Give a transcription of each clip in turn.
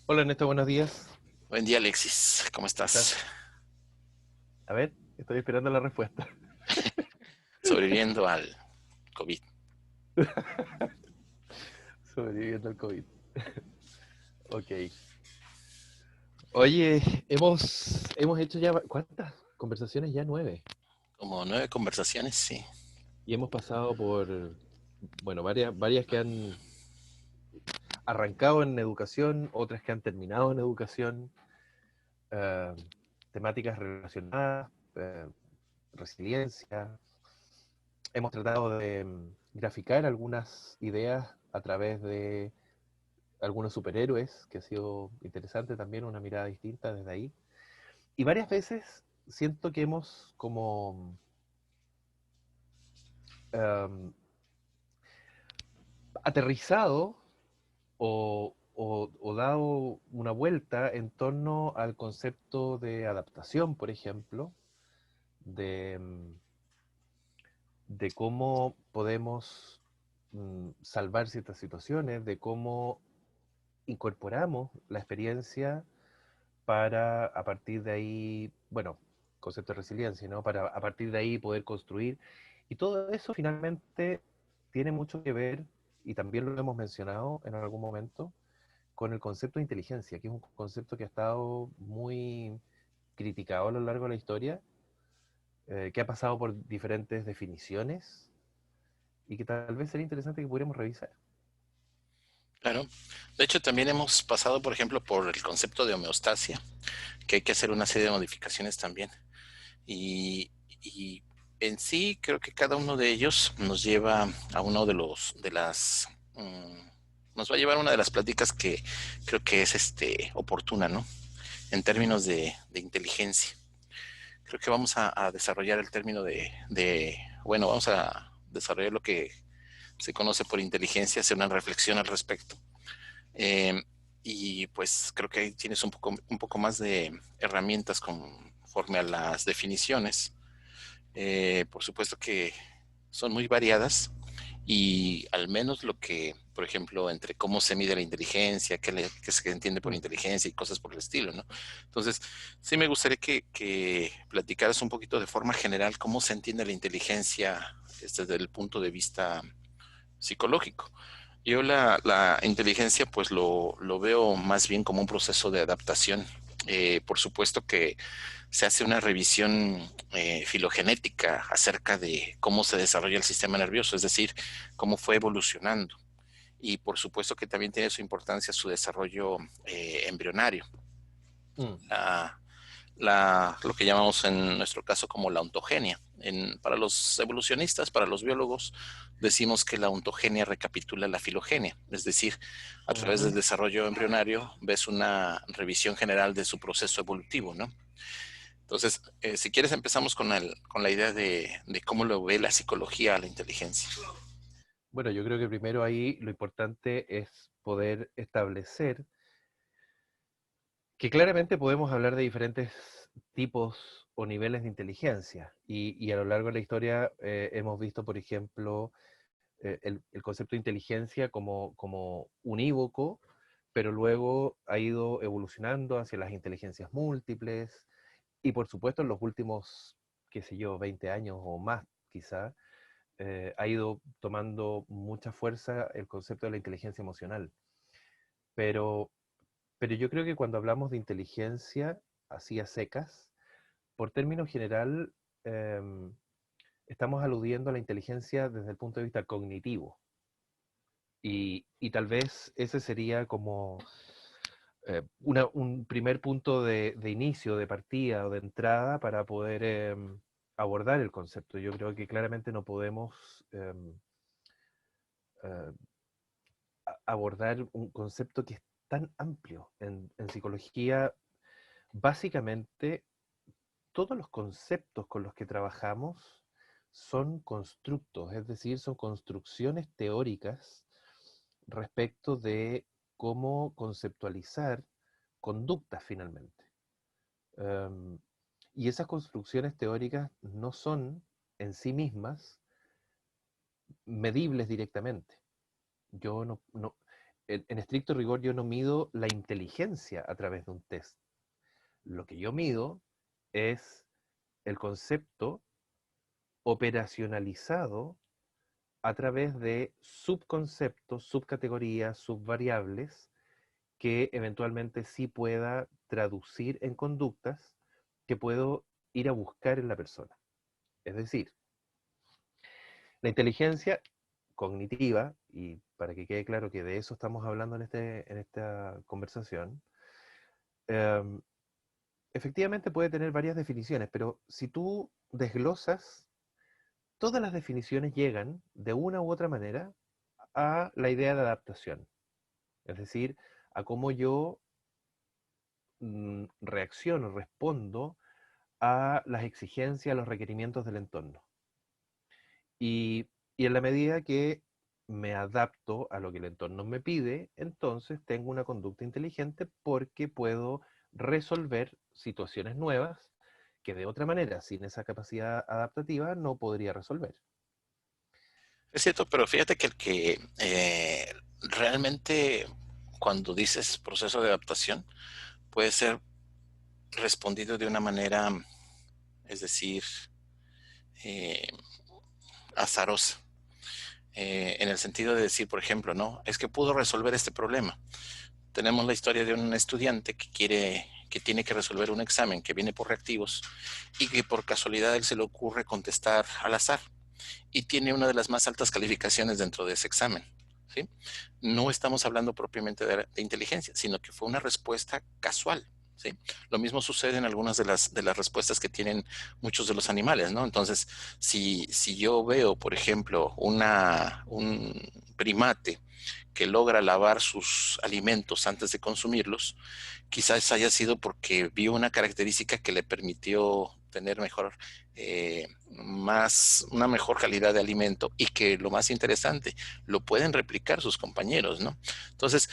Hola Ernesto, buenos días. Buen día, Alexis. ¿Cómo ¿Cómo estás? estás? A ver, estoy esperando la respuesta. Sobreviviendo al COVID. Sobreviviendo al COVID. Ok. Oye, hemos hecho ya, ¿cuántas conversaciones? Ya 9. Como 9 conversaciones, sí. Y hemos pasado por, bueno, varias que han arrancado en educación, otras que han terminado en educación, eh, temáticas relacionadas, resiliencia. Hemos tratado de graficar algunas ideas a través de algunos superhéroes, que ha sido interesante también, una mirada distinta desde ahí. Y varias veces siento que hemos como um, aterrizado o dado una vuelta en torno al concepto de adaptación, por ejemplo, de, de cómo podemos salvar ciertas situaciones, de cómo incorporamos la experiencia para a partir de ahí, bueno, concepto de resiliencia, ¿no? Para a partir de ahí poder construir. Y todo eso finalmente tiene mucho que ver, y también lo hemos mencionado en algún momento, con el concepto de inteligencia, que es un concepto que ha estado muy criticado a lo largo de la historia, que ha pasado por diferentes definiciones y que tal vez sería interesante que pudiéramos revisar. Claro. De hecho, también hemos pasado, por ejemplo, por el concepto de homeostasia, que hay que hacer una serie de modificaciones también. Y en sí, creo que cada uno de ellos nos lleva a uno de las... nos va a llevar a una de las pláticas que creo que es oportuna, ¿no? En términos de inteligencia. Creo que vamos a desarrollar el término bueno, vamos a desarrollar lo que se conoce por inteligencia, hacer una reflexión al respecto. Eh, y pues creo que ahí tienes un poco más de herramientas conforme a las definiciones. Por supuesto que son muy variadas y al menos lo que, por ejemplo, entre cómo se mide la inteligencia, qué se entiende por Mm. inteligencia y cosas por el estilo, ¿no? Entonces, sí me gustaría que platicaras un poquito de forma general cómo se entiende la inteligencia desde el punto de vista psicológico. Yo la inteligencia pues lo veo más bien como un proceso de adaptación. Por supuesto que se hace una revisión filogenética acerca de cómo se desarrolla el sistema nervioso, es decir, cómo fue evolucionando. Y por supuesto que también tiene su importancia su desarrollo embrionario. Mm. La, lo que llamamos en nuestro caso como la ontogenia. Para los evolucionistas, para los biólogos, decimos que la ontogenia recapitula la filogenia, es decir, a través del Ujú. desarrollo embrionario ves una revisión general de su proceso evolutivo, ¿no? Entonces, si quieres empezamos con la idea de cómo lo ve la psicología a la inteligencia. Bueno, yo creo que primero ahí lo importante es poder establecer que claramente podemos hablar de diferentes tipos o niveles de inteligencia y a lo largo de la historia hemos visto, por ejemplo, el concepto de inteligencia como unívoco, pero luego ha ido evolucionando hacia las inteligencias múltiples y por supuesto en los últimos, qué sé yo, 20 años o más quizá, ha ido tomando mucha fuerza el concepto de la inteligencia emocional. Pero pero yo creo que cuando hablamos de inteligencia, así a secas, por término general, em, estamos aludiendo a la inteligencia desde el punto de vista cognitivo. Y tal vez ese sería como un primer punto de inicio, de partida o de entrada para poder abordar el concepto. Yo creo que claramente no podemos eh, abordar un concepto que es tan amplio. En psicología, básicamente todos los conceptos con los que trabajamos son constructos, es decir, son construcciones teóricas respecto de cómo conceptualizar conductas finalmente. Um, y esas construcciones teóricas no son en sí mismas medibles directamente. Yo no, en estricto rigor yo no mido la inteligencia a través de un test. Lo que yo mido es el concepto operacionalizado a través de subconceptos, subcategorías, subvariables, que eventualmente sí pueda traducir en conductas que puedo ir a buscar en la persona. Es decir, la inteligencia cognitiva, y para que quede claro que de eso estamos hablando en esta conversación, eh, efectivamente puede tener varias definiciones, pero si tú desglosas, todas las definiciones llegan de una u otra manera a la idea de adaptación, es decir, a cómo yo reacciono, respondo a las exigencias, a los requerimientos del entorno. Y, y en la medida que me adapto a lo que el entorno me pide, entonces tengo una conducta inteligente porque puedo resolver situaciones nuevas que de otra manera, sin esa capacidad adaptativa, no podría resolver. Es cierto, pero fíjate que el que realmente cuando dices proceso de adaptación puede ser respondido de una manera, es decir, eh, azarosa. En el sentido de decir, por ejemplo, no, es que pudo resolver este problema. Tenemos la historia de un estudiante que tiene que resolver un examen que viene por reactivos y que por casualidad a él se le ocurre contestar al azar y tiene una de las más altas calificaciones dentro de ese examen. ¿Sí? No estamos hablando propiamente de inteligencia, sino que fue una respuesta casual. ¿Sí? Lo mismo sucede en algunas de las respuestas que tienen muchos de los animales, ¿no? Entonces, si yo veo, por ejemplo, un primate que logra lavar sus alimentos antes de consumirlos, quizás haya sido porque vio una característica que le permitió tener una mejor calidad de alimento y que lo más interesante, lo pueden replicar sus compañeros, ¿no? Entonces,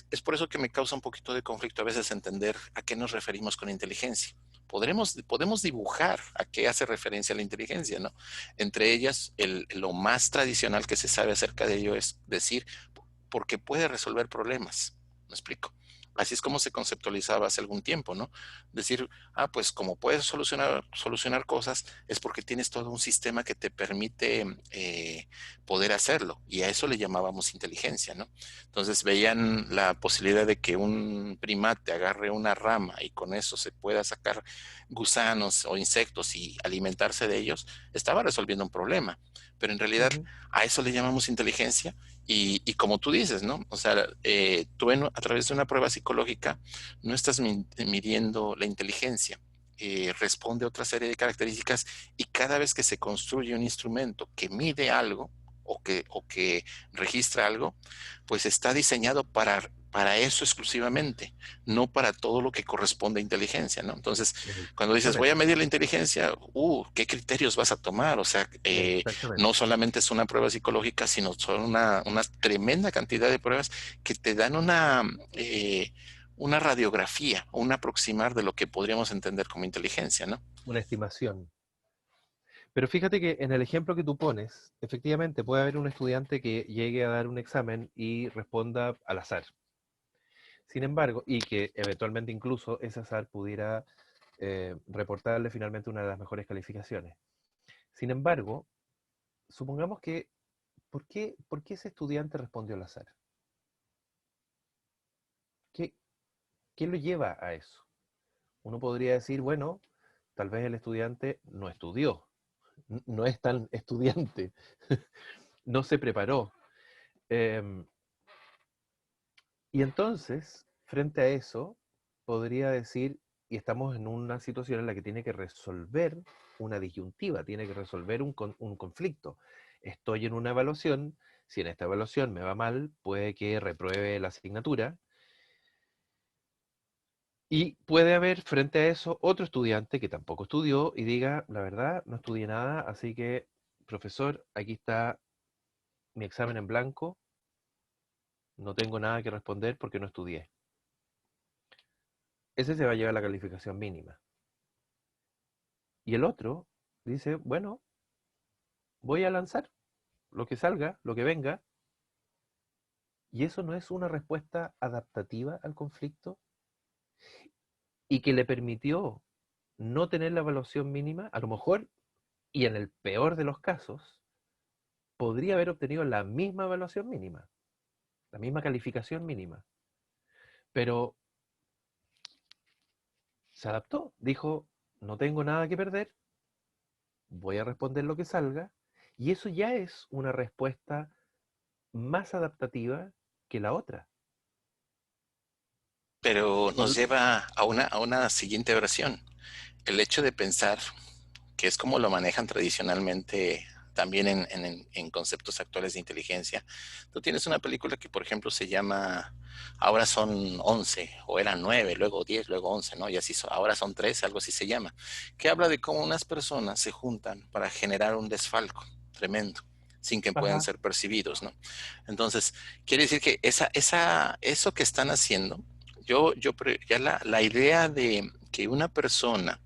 es por eso que me causa un poquito de conflicto a veces entender a qué nos referimos con inteligencia. Podemos dibujar a qué hace referencia la inteligencia, ¿no? Entre ellas, lo más tradicional que se sabe acerca de ello es decir, porque puede resolver problemas. ¿Me explico? Así es como se conceptualizaba hace algún tiempo, ¿no? Decir, pues como puedes solucionar cosas, es porque tienes todo un sistema que te permite poder hacerlo. Y a eso le llamábamos inteligencia, ¿no? Entonces veían la posibilidad de que un primate agarre una rama y con eso se pueda sacar gusanos o insectos y alimentarse de ellos, estaba resolviendo un problema. Pero en realidad Ujú. a eso le llamamos inteligencia y como tú dices, ¿no? O sea, tú a través de una prueba psicológica no estás midiendo la inteligencia, responde a otra serie de características y cada vez que se construye un instrumento que mide algo o que registra algo, pues está diseñado para eso exclusivamente, no para todo lo que corresponde a inteligencia, ¿no? Entonces, cuando dices, voy a Correcto, medir la inteligencia, ¿qué criterios vas a tomar? O sea, no exactamente. solamente es una prueba psicológica, sino son una tremenda cantidad de pruebas que te dan una radiografía, un aproximar de lo que podríamos entender como inteligencia, ¿no? Una estimación. Pero fíjate que en el ejemplo que tú pones, efectivamente puede haber un estudiante que llegue a dar un examen y responda al azar. Sin embargo, y que eventualmente incluso ese azar pudiera reportarle finalmente una de las mejores calificaciones. Sin embargo, supongamos que, por qué ese estudiante respondió al azar? ¿Qué, qué lo lleva a eso? Uno podría decir, bueno, tal vez el estudiante no estudió, no es tan estudiante, no se preparó. Em, y entonces, frente a eso, podría decir, y estamos en una situación en la que tiene que resolver una disyuntiva, tiene que resolver un conflicto. Estoy en una evaluación, si en esta evaluación me va mal, puede que repruebe la asignatura, y puede haber frente a eso otro estudiante que tampoco estudió y diga, la verdad, no estudié nada, así que, profesor, aquí está mi examen en blanco, no tengo nada que responder porque no estudié. Ese se va a llevar la calificación mínima. Y el otro dice, bueno, voy a lanzar lo que salga, lo que venga, ¿Y eso no es una respuesta adaptativa al conflicto? Y que le permitió no tener la evaluación mínima, a lo mejor, y en el peor de los casos, podría haber obtenido la misma evaluación mínima, la misma calificación mínima. Pero se adaptó, dijo, no tengo nada que perder, voy a responder lo que salga, y eso ya es una respuesta más adaptativa que la otra. Pero Por nos lleva a una siguiente versión. El hecho de pensar, que es como lo manejan tradicionalmente también en conceptos actuales de inteligencia. Tú tienes una película que, por ejemplo, se llama Ahora son 11 o eran 9 luego 10 luego 11, ¿no? Y así ahora son 13, algo así se llama, que habla de cómo unas personas se juntan para generar un desfalco tremendo sin que puedan Ajá. ser percibidos, ¿no? Entonces, quiere decir que eso que están haciendo, ya la idea de que una persona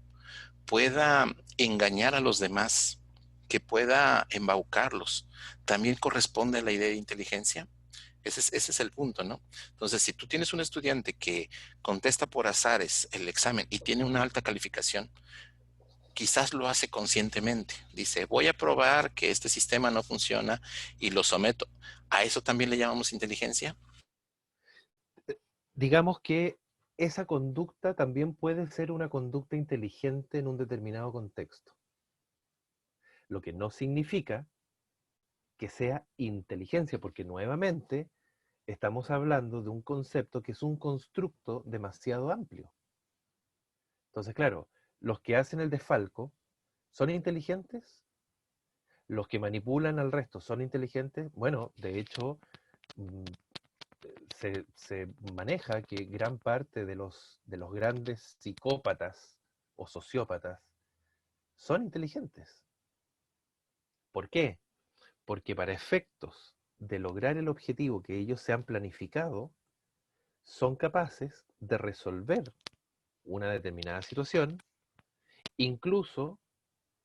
pueda engañar a los demás, que pueda embaucarlos, también corresponde a la idea de inteligencia. Ese es el punto, ¿no? Entonces, si tú tienes un estudiante que contesta por azares el examen y tiene una alta calificación, quizás lo hace conscientemente. Dice, voy a probar que este sistema no funciona y lo someto. ¿A eso también le llamamos inteligencia? Digamos que esa conducta también puede ser una conducta inteligente en un determinado contexto, lo que no significa que sea inteligencia, porque nuevamente estamos hablando de un concepto que es un constructo demasiado amplio. Entonces, claro, los que hacen el desfalco son inteligentes, los que manipulan al resto son inteligentes. Bueno, de hecho, mm, se maneja que gran parte de los grandes psicópatas o sociópatas son inteligentes. ¿Por qué? Porque para efectos de lograr el objetivo que ellos se han planificado, son capaces de resolver una determinada situación, incluso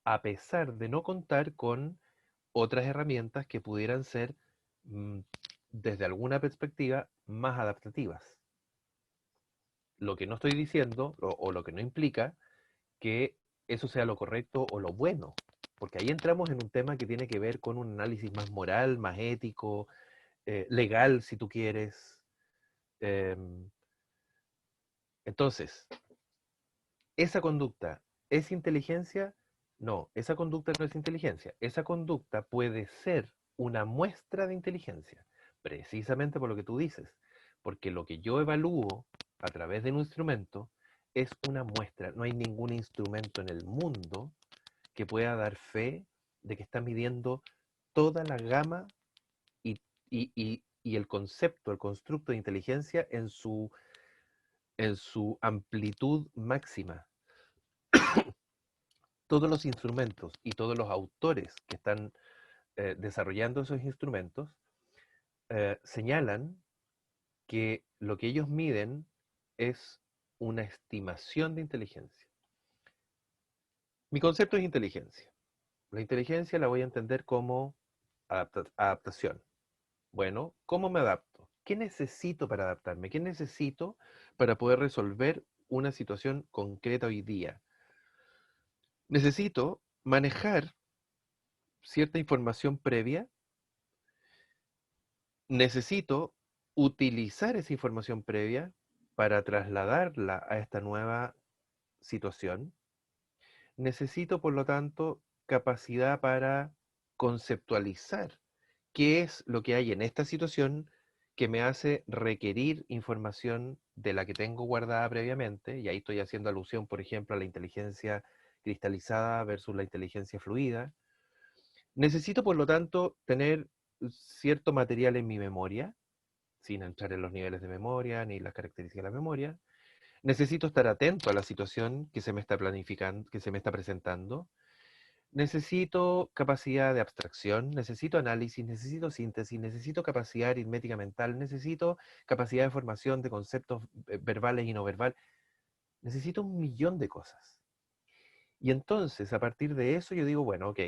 a pesar de no contar con otras herramientas que pudieran ser, mm, desde alguna perspectiva, más adaptativas. Lo que no estoy diciendo, o lo que no implica, que eso sea lo correcto o lo bueno, porque ahí entramos en un tema que tiene que ver con un análisis más moral, más ético, legal, si tú quieres. Em, entonces, ¿esa conducta es inteligencia? No, esa conducta no es inteligencia. Esa conducta puede ser una muestra de inteligencia, precisamente por lo que tú dices, porque lo que yo evalúo a través de un instrumento es una muestra. No hay ningún instrumento en el mundo que pueda dar fe de que está midiendo toda la gama y el concepto, el constructo de inteligencia en su amplitud máxima. Todos los instrumentos y todos los autores que están desarrollando esos instrumentos señalan que lo que ellos miden es una estimación de inteligencia. Mi concepto es inteligencia. La inteligencia la voy a entender como adaptación. Bueno, ¿cómo me adapto? ¿Qué necesito para adaptarme? ¿Qué necesito para poder resolver una situación concreta hoy día? Necesito manejar cierta información previa, necesito utilizar esa información previa para trasladarla a esta nueva situación. Necesito, por lo tanto, capacidad para conceptualizar qué es lo que hay en esta situación que me hace requerir información de la que tengo guardada previamente, y ahí estoy haciendo alusión, por ejemplo, a la inteligencia cristalizada versus la inteligencia fluida. Necesito, por lo tanto, tener cierto material en mi memoria, sin entrar en los niveles de memoria ni las características de la memoria. Necesito estar atento a la situación que se me está planificando, que se me está presentando. Necesito capacidad de abstracción, necesito análisis, necesito síntesis, necesito capacidad aritmética mental, necesito capacidad de formación de conceptos verbales y no verbales. Necesito un millón de cosas. Y entonces, a partir de eso, yo digo, bueno, ok,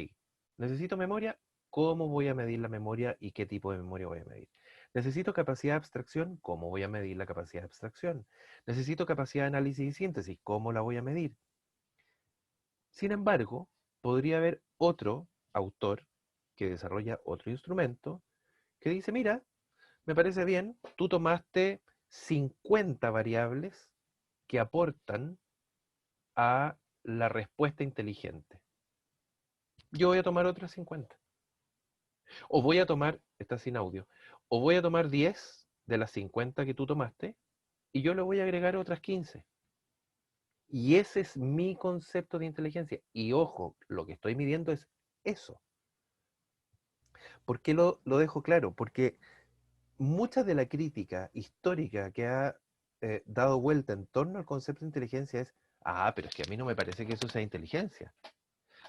necesito memoria, ¿cómo voy a medir la memoria y qué tipo de memoria voy a medir? Necesito capacidad de abstracción, ¿cómo voy a medir la capacidad de abstracción? Necesito capacidad de análisis y síntesis, ¿cómo la voy a medir? Sin embargo, podría haber otro autor que desarrolla otro instrumento que dice, mira, me parece bien, tú tomaste 50 variables que aportan a la respuesta inteligente. Yo voy a tomar otras 50. O voy a tomar, está sin audio, o voy a tomar 10 de las 50 que tú tomaste y yo le voy a agregar otras 15. Y ese es mi concepto de inteligencia. Y ojo, lo que estoy midiendo es eso. ¿Por qué lo dejo claro? Porque mucha de la crítica histórica que ha dado vuelta en torno al concepto de inteligencia es, pero es que a mí no me parece que eso sea inteligencia.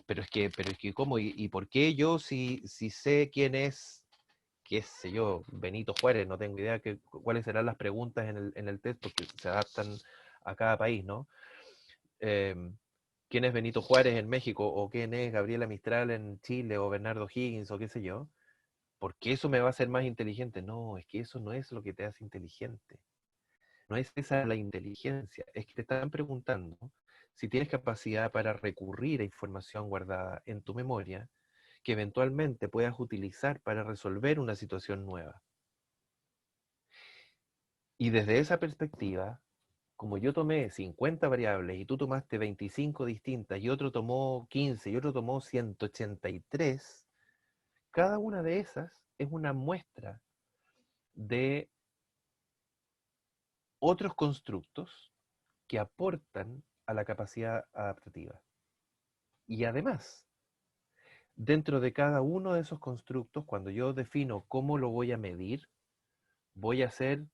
Pero es que ¿cómo? ¿Y por qué yo si sé quién es, qué sé yo, Benito Juárez? No tengo idea cuáles serán las preguntas en el test porque se adaptan a cada país, ¿no? Eh, ¿Quién es Benito Juárez en México? ¿O quién es Gabriela Mistral en Chile? ¿O Bernardo Higgins? ¿O qué sé yo? ¿Por qué eso me va a hacer más inteligente? No, es que eso no es lo que te hace inteligente. No es esa la inteligencia. Es que te están preguntando si tienes capacidad para recurrir a información guardada en tu memoria que eventualmente puedas utilizar para resolver una situación nueva. Y desde esa perspectiva, como yo tomé 50 variables y tú tomaste 25 distintas y otro tomó 15 y otro tomó 183, cada una de esas es una muestra de otros constructos que aportan a la capacidad adaptativa. Y además, dentro de cada uno de esos constructos, cuando yo defino cómo lo voy a medir, voy a hacer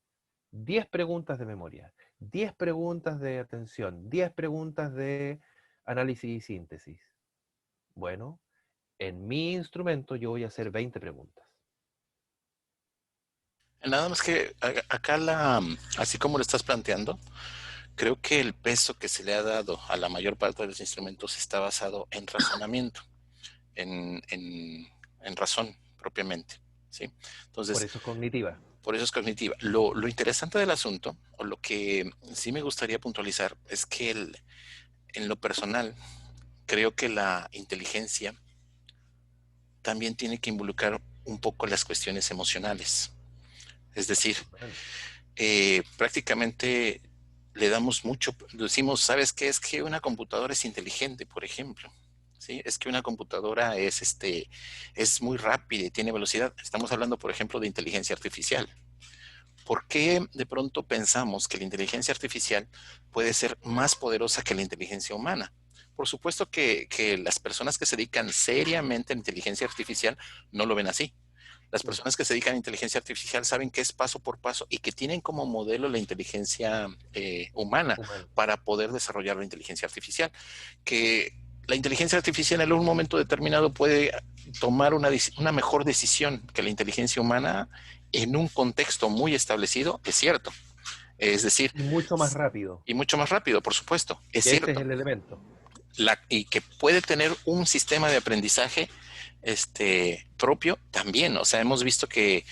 10 preguntas de memoria, 10 preguntas de atención, 10 preguntas de análisis y síntesis. Bueno, en mi instrumento yo voy a hacer 20 preguntas. Nada más que acá así como lo estás planteando, creo que el peso que se le ha dado a la mayor parte de los instrumentos está basado en razonamiento, en, en, en razón propiamente, ¿sí? Por Entonces, eso es cognitiva. por eso es cognitiva. Lo interesante del asunto, o lo que sí me gustaría puntualizar, es que en lo personal, creo que la inteligencia también tiene que involucrar un poco las cuestiones emocionales. Es decir, Bueno, prácticamente le damos mucho, decimos, ¿sabes qué? Es que una computadora es inteligente, por ejemplo. ¿Sí? Es que una computadora es muy rápida y tiene velocidad. Estamos hablando, por ejemplo, de inteligencia artificial. ¿Por qué de pronto pensamos que la inteligencia artificial puede ser más poderosa que la inteligencia humana? Por supuesto que las personas que se dedican seriamente a la inteligencia artificial no lo ven así. Las no, personas que se dedican a inteligencia artificial saben que es paso por paso y que tienen como modelo la inteligencia humana humano. para poder desarrollar la inteligencia artificial. Que la inteligencia artificial en un momento determinado puede tomar una mejor decisión que la inteligencia humana en un contexto muy establecido, es cierto. Es decir, Y mucho más rápido, y mucho más rápido, por supuesto, es que ese es cierto. el elemento. Y que puede tener un sistema de aprendizaje propio también. O sea, hemos visto que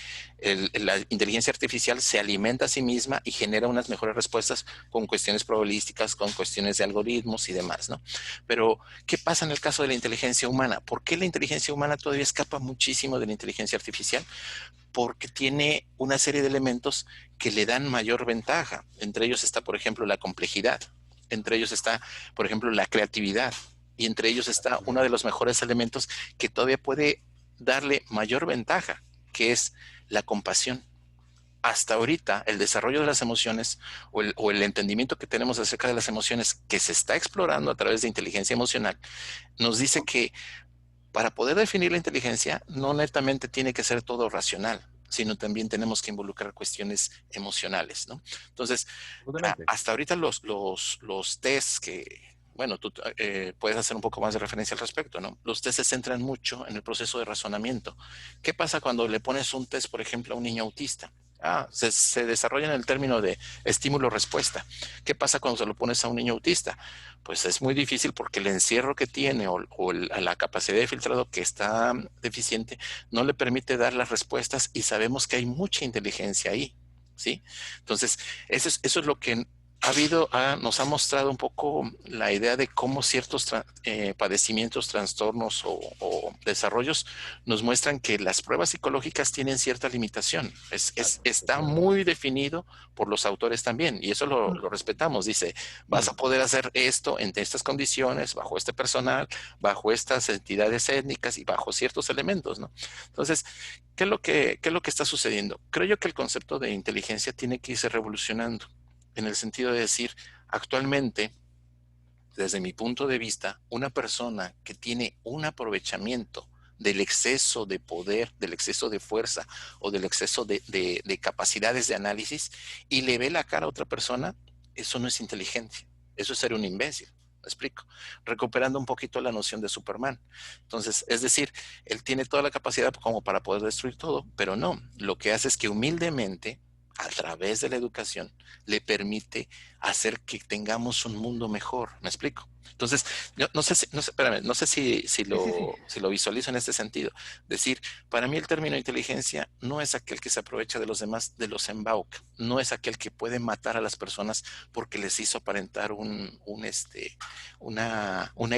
la inteligencia artificial se alimenta a sí misma y genera unas mejores respuestas con cuestiones probabilísticas, con cuestiones de algoritmos y demás, ¿no? Pero, ¿qué pasa en el caso de la inteligencia humana? ¿Por qué la inteligencia humana todavía escapa muchísimo de la inteligencia artificial? Porque tiene una serie de elementos que le dan mayor ventaja. Entre ellos está, por ejemplo, la complejidad. Entre ellos está, por ejemplo, la creatividad. Y entre ellos está uno de los mejores elementos que todavía puede darle mayor ventaja, que es la compasión. Hasta ahorita, el desarrollo de las emociones o el entendimiento que tenemos acerca de las emociones que se está explorando a través de inteligencia emocional, nos dice que para poder definir la inteligencia, no netamente tiene que ser todo racional, sino también tenemos que involucrar cuestiones emocionales, ¿no? Entonces, Absolutamente. hasta ahorita los tests bueno, tú puedes hacer un poco más de referencia al respecto, ¿no? Los tests se centran mucho en el proceso de razonamiento. ¿Qué pasa cuando le pones un test, por ejemplo, a un niño autista? Se desarrolla en el término de estímulo-respuesta. ¿Qué pasa cuando se lo pones a un niño autista? Pues es muy difícil porque el encierro que tiene la capacidad de filtrado que está deficiente no le permite dar las respuestas y sabemos que hay mucha inteligencia ahí, ¿sí? Entonces, eso es lo que nos ha mostrado un poco la idea de cómo ciertos padecimientos, trastornos o desarrollos nos muestran que las pruebas psicológicas tienen cierta limitación. Claro, Está efectivamente. muy definido por los autores también, y eso lo respetamos. Dice, vas a poder hacer esto en estas condiciones, bajo este personal, bajo estas entidades étnicas y bajo ciertos elementos, ¿no? Entonces, qué es lo que está sucediendo? Creo yo que el concepto de inteligencia tiene que irse revolucionando en el sentido de decir, actualmente, desde mi punto de vista, una persona que tiene un aprovechamiento del exceso de poder, del exceso de fuerza o del exceso de capacidades de análisis y le ve la cara a otra persona, eso no es inteligencia, eso es ser un imbécil. ¿Me explico? Recuperando un poquito la noción de Superman. Entonces, es decir, él tiene toda la capacidad como para poder destruir todo, pero no, lo que hace es que humildemente, a través de la educación, le permite hacer que tengamos un mundo mejor. ¿Me explico? Entonces, yo no sé si, no sé, espérame, no sé Sí, sí, sí. si lo visualizo en este sentido. Decir, para mí el término inteligencia no es aquel que se aprovecha de los demás, de los embauca, no es aquel que puede matar a las personas porque les hizo aparentar una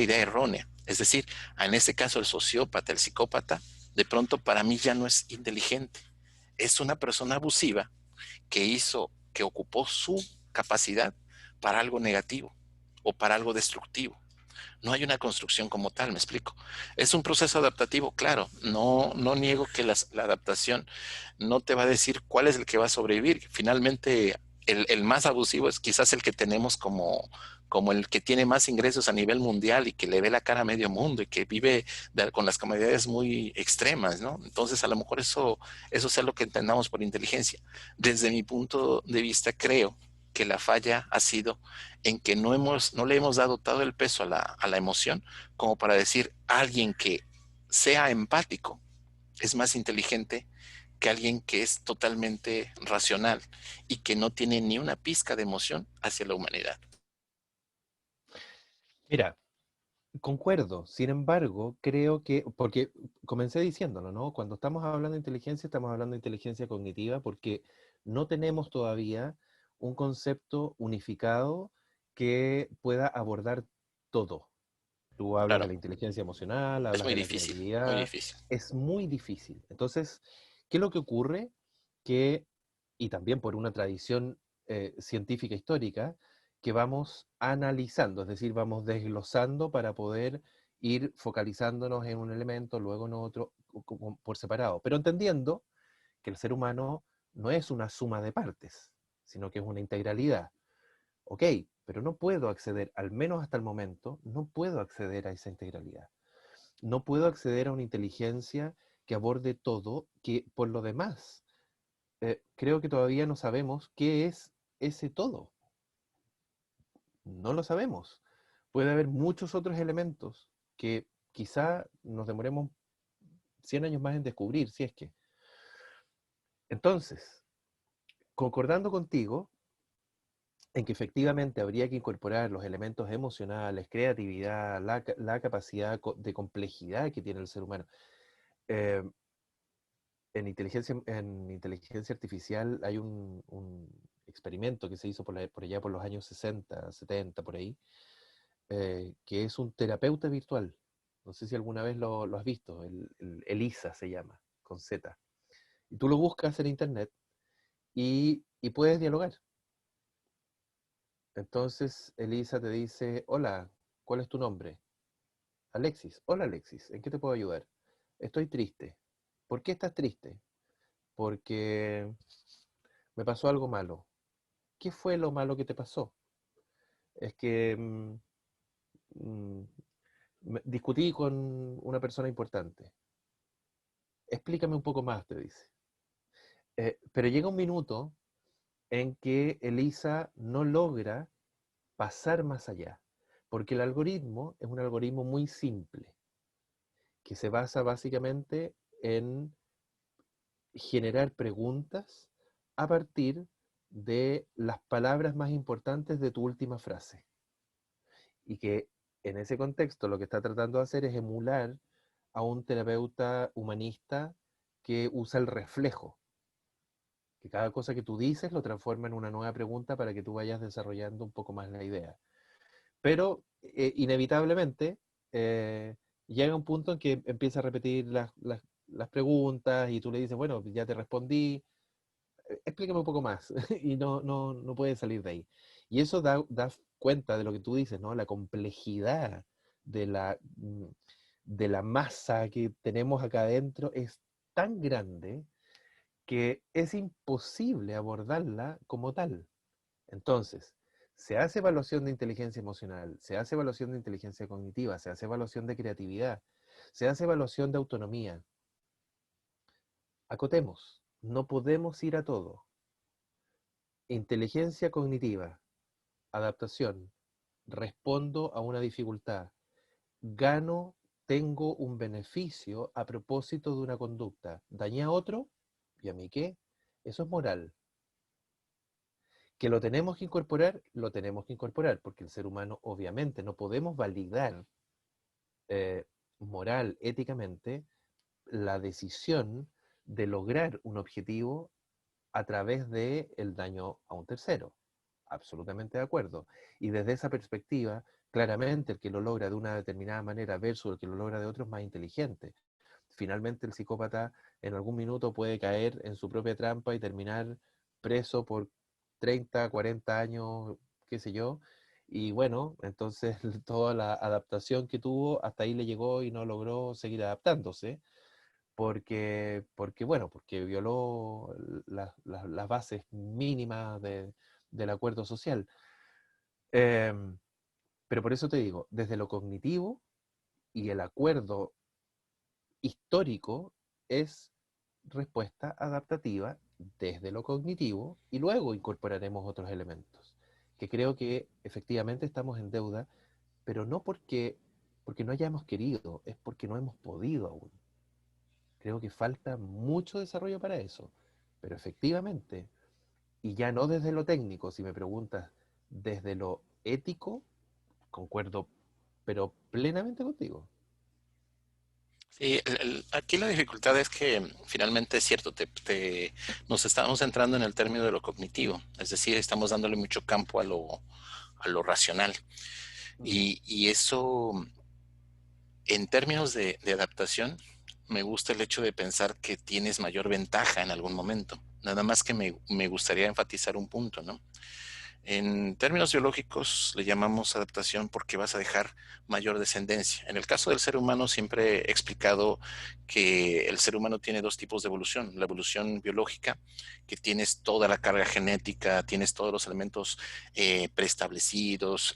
idea errónea. Es decir, en este caso el sociópata, el psicópata, de pronto para mí ya no es inteligente. Es una persona abusiva que ocupó su capacidad para algo negativo o para algo destructivo. No hay una construcción como tal, me explico. Es un proceso adaptativo, claro. No niego que la adaptación no te va a decir cuál es el que va a sobrevivir. Finalmente, el más abusivo es quizás el que tenemos como el que tiene más ingresos a nivel mundial y que le ve la cara a medio mundo y que vive con las comodidades muy extremas, ¿no? Entonces, a lo mejor eso sea lo que entendamos por inteligencia. Desde mi punto de vista, creo que la falla ha sido en que no le hemos dado todo el peso a la emoción como para decir alguien que sea empático es más inteligente que alguien que es totalmente racional y que no tiene ni una pizca de emoción hacia la humanidad. Mira, concuerdo. Sin embargo, creo que, porque comencé diciéndolo, ¿no? Cuando estamos hablando de inteligencia, estamos hablando de inteligencia cognitiva porque no tenemos todavía un concepto unificado que pueda abordar todo. Tú hablas de Claro, la inteligencia emocional, es hablas muy de la difícil, muy creatividad. difícil. Es muy difícil. Entonces, ¿qué es lo que ocurre? Que, y también por una tradición científica histórica, que vamos analizando, es decir, vamos desglosando para poder ir focalizándonos en un elemento, luego en otro, por separado, pero entendiendo que el ser humano no es una suma de partes, sino que es una integralidad. Ok, pero no puedo acceder, al menos hasta el momento, no puedo acceder a esa integralidad. No puedo acceder a una inteligencia que aborde todo, que por lo demás, creo que todavía no sabemos qué es ese todo. No lo sabemos. Puede haber muchos otros elementos que quizá nos demoremos 100 años más en descubrir, si es que. Entonces, concordando contigo en que efectivamente habría que incorporar los elementos emocionales, creatividad, la capacidad de complejidad que tiene el ser humano. Eh, en inteligencia artificial hay un experimento que se hizo por allá por los años 60, 70, por ahí, que es un terapeuta virtual. No sé si alguna vez lo has visto, Elisa se llama, con Z. Y tú lo buscas en internet y puedes dialogar. Entonces Elisa te dice, hola, ¿cuál es tu nombre? Alexis. Hola Alexis, ¿en qué te puedo ayudar? Estoy triste. ¿Por qué estás triste? Porque me pasó algo malo. ¿Qué fue lo malo que te pasó? Es que mm, discutí con una persona importante. Explícame un poco más, te dice. Pero llega un minuto en que Elisa no logra pasar más allá, porque el algoritmo es un algoritmo muy simple, que se basa básicamente en generar preguntas a partir de las palabras más importantes de tu última frase. Y que en ese contexto lo que está tratando de hacer es emular a un terapeuta humanista que usa el reflejo, que cada cosa que tú dices lo transforma en una nueva pregunta para que tú vayas desarrollando un poco más la idea. Pero inevitablemente eh, llega un punto en que empieza a repetir las preguntas y tú le dices, bueno, ya te respondí, explícame un poco más, y no puede salir de ahí. Y eso da cuenta de lo que tú dices, ¿no? La complejidad de de la masa que tenemos acá adentro es tan grande que es imposible abordarla como tal. Entonces, se hace evaluación de inteligencia emocional, se hace evaluación de inteligencia cognitiva, se hace evaluación de creatividad, se hace evaluación de autonomía. Acotemos, no podemos ir a todo. Inteligencia cognitiva, adaptación, respondo a una dificultad, gano, tengo un beneficio a propósito de una conducta, dañé a otro, ¿y a mí qué? Eso es moral. Que lo tenemos que incorporar, lo tenemos que incorporar, porque el ser humano obviamente no podemos validar eh, moral, éticamente, la decisión de lograr un objetivo a través del daño a un tercero. Absolutamente de acuerdo. Y desde esa perspectiva, claramente el que lo logra de una determinada manera versus el que lo logra de otro es más inteligente. Finalmente el psicópata en algún minuto puede caer en su propia trampa y terminar preso por 30, 40 años, qué sé yo. Y bueno, entonces toda la adaptación que tuvo hasta ahí le llegó y no logró seguir adaptándose porque violó las bases mínimas del acuerdo social. Eh, pero por eso te digo, desde lo cognitivo y el acuerdo histórico es respuesta adaptativa desde lo cognitivo y luego incorporaremos otros elementos, que creo que efectivamente estamos en deuda, pero no porque no hayamos querido, es porque no hemos podido aún. Creo que falta mucho desarrollo para eso, pero efectivamente, y ya no desde lo técnico, si me preguntas desde lo ético, concuerdo, pero plenamente contigo. Sí, aquí la dificultad es que finalmente es cierto, nos estamos entrando en el término de lo cognitivo, es decir, estamos dándole mucho campo a lo racional. Mm. Y eso, en términos de adaptación, me gusta el hecho de pensar que tienes mayor ventaja en algún momento. Nada más que me gustaría enfatizar un punto, ¿no? En términos biológicos le llamamos adaptación porque vas a dejar mayor descendencia. En el caso del ser humano siempre he explicado que el ser humano tiene dos tipos de evolución. La evolución biológica, que tienes toda la carga genética, tienes todos los elementos preestablecidos,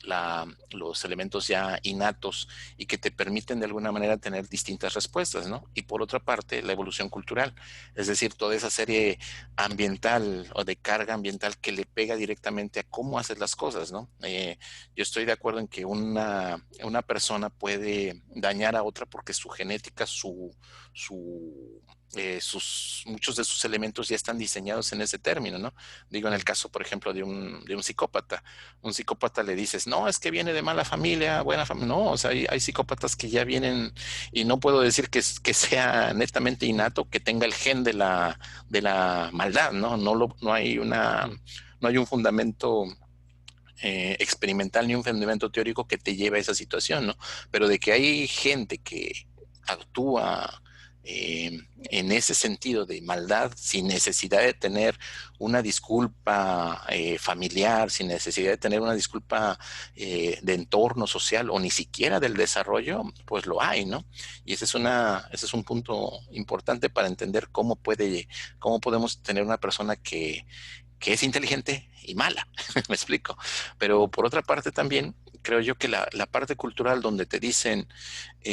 los elementos ya innatos y que te permiten de alguna manera tener distintas respuestas, ¿no? Y por otra parte, la evolución cultural, es decir, toda esa serie ambiental o de carga ambiental que le pega directamente a cómo haces las cosas, ¿no? Yo estoy de acuerdo en que una persona puede dañar a otra porque su genética, muchos de sus elementos ya están diseñados en ese término, ¿no? Digo, en el Mm. caso, por ejemplo, de un psicópata le dices, no, es que viene de mala familia, buena familia, no, o sea, hay psicópatas que ya vienen, y no puedo decir que sea netamente innato, que tenga el gen de la maldad, ¿no? No hay Mm. no hay un fundamento experimental ni un fundamento teórico que te lleve a esa situación, ¿no? Pero de que hay gente que actúa en ese sentido de maldad sin necesidad de tener una disculpa familiar, sin necesidad de tener una disculpa de entorno social o ni siquiera del desarrollo, pues lo hay, ¿no? Y ese es un punto importante para entender cómo podemos tener una persona que es inteligente y mala, me explico. Pero Mm. por otra parte también creo yo que la parte cultural donde te dicen,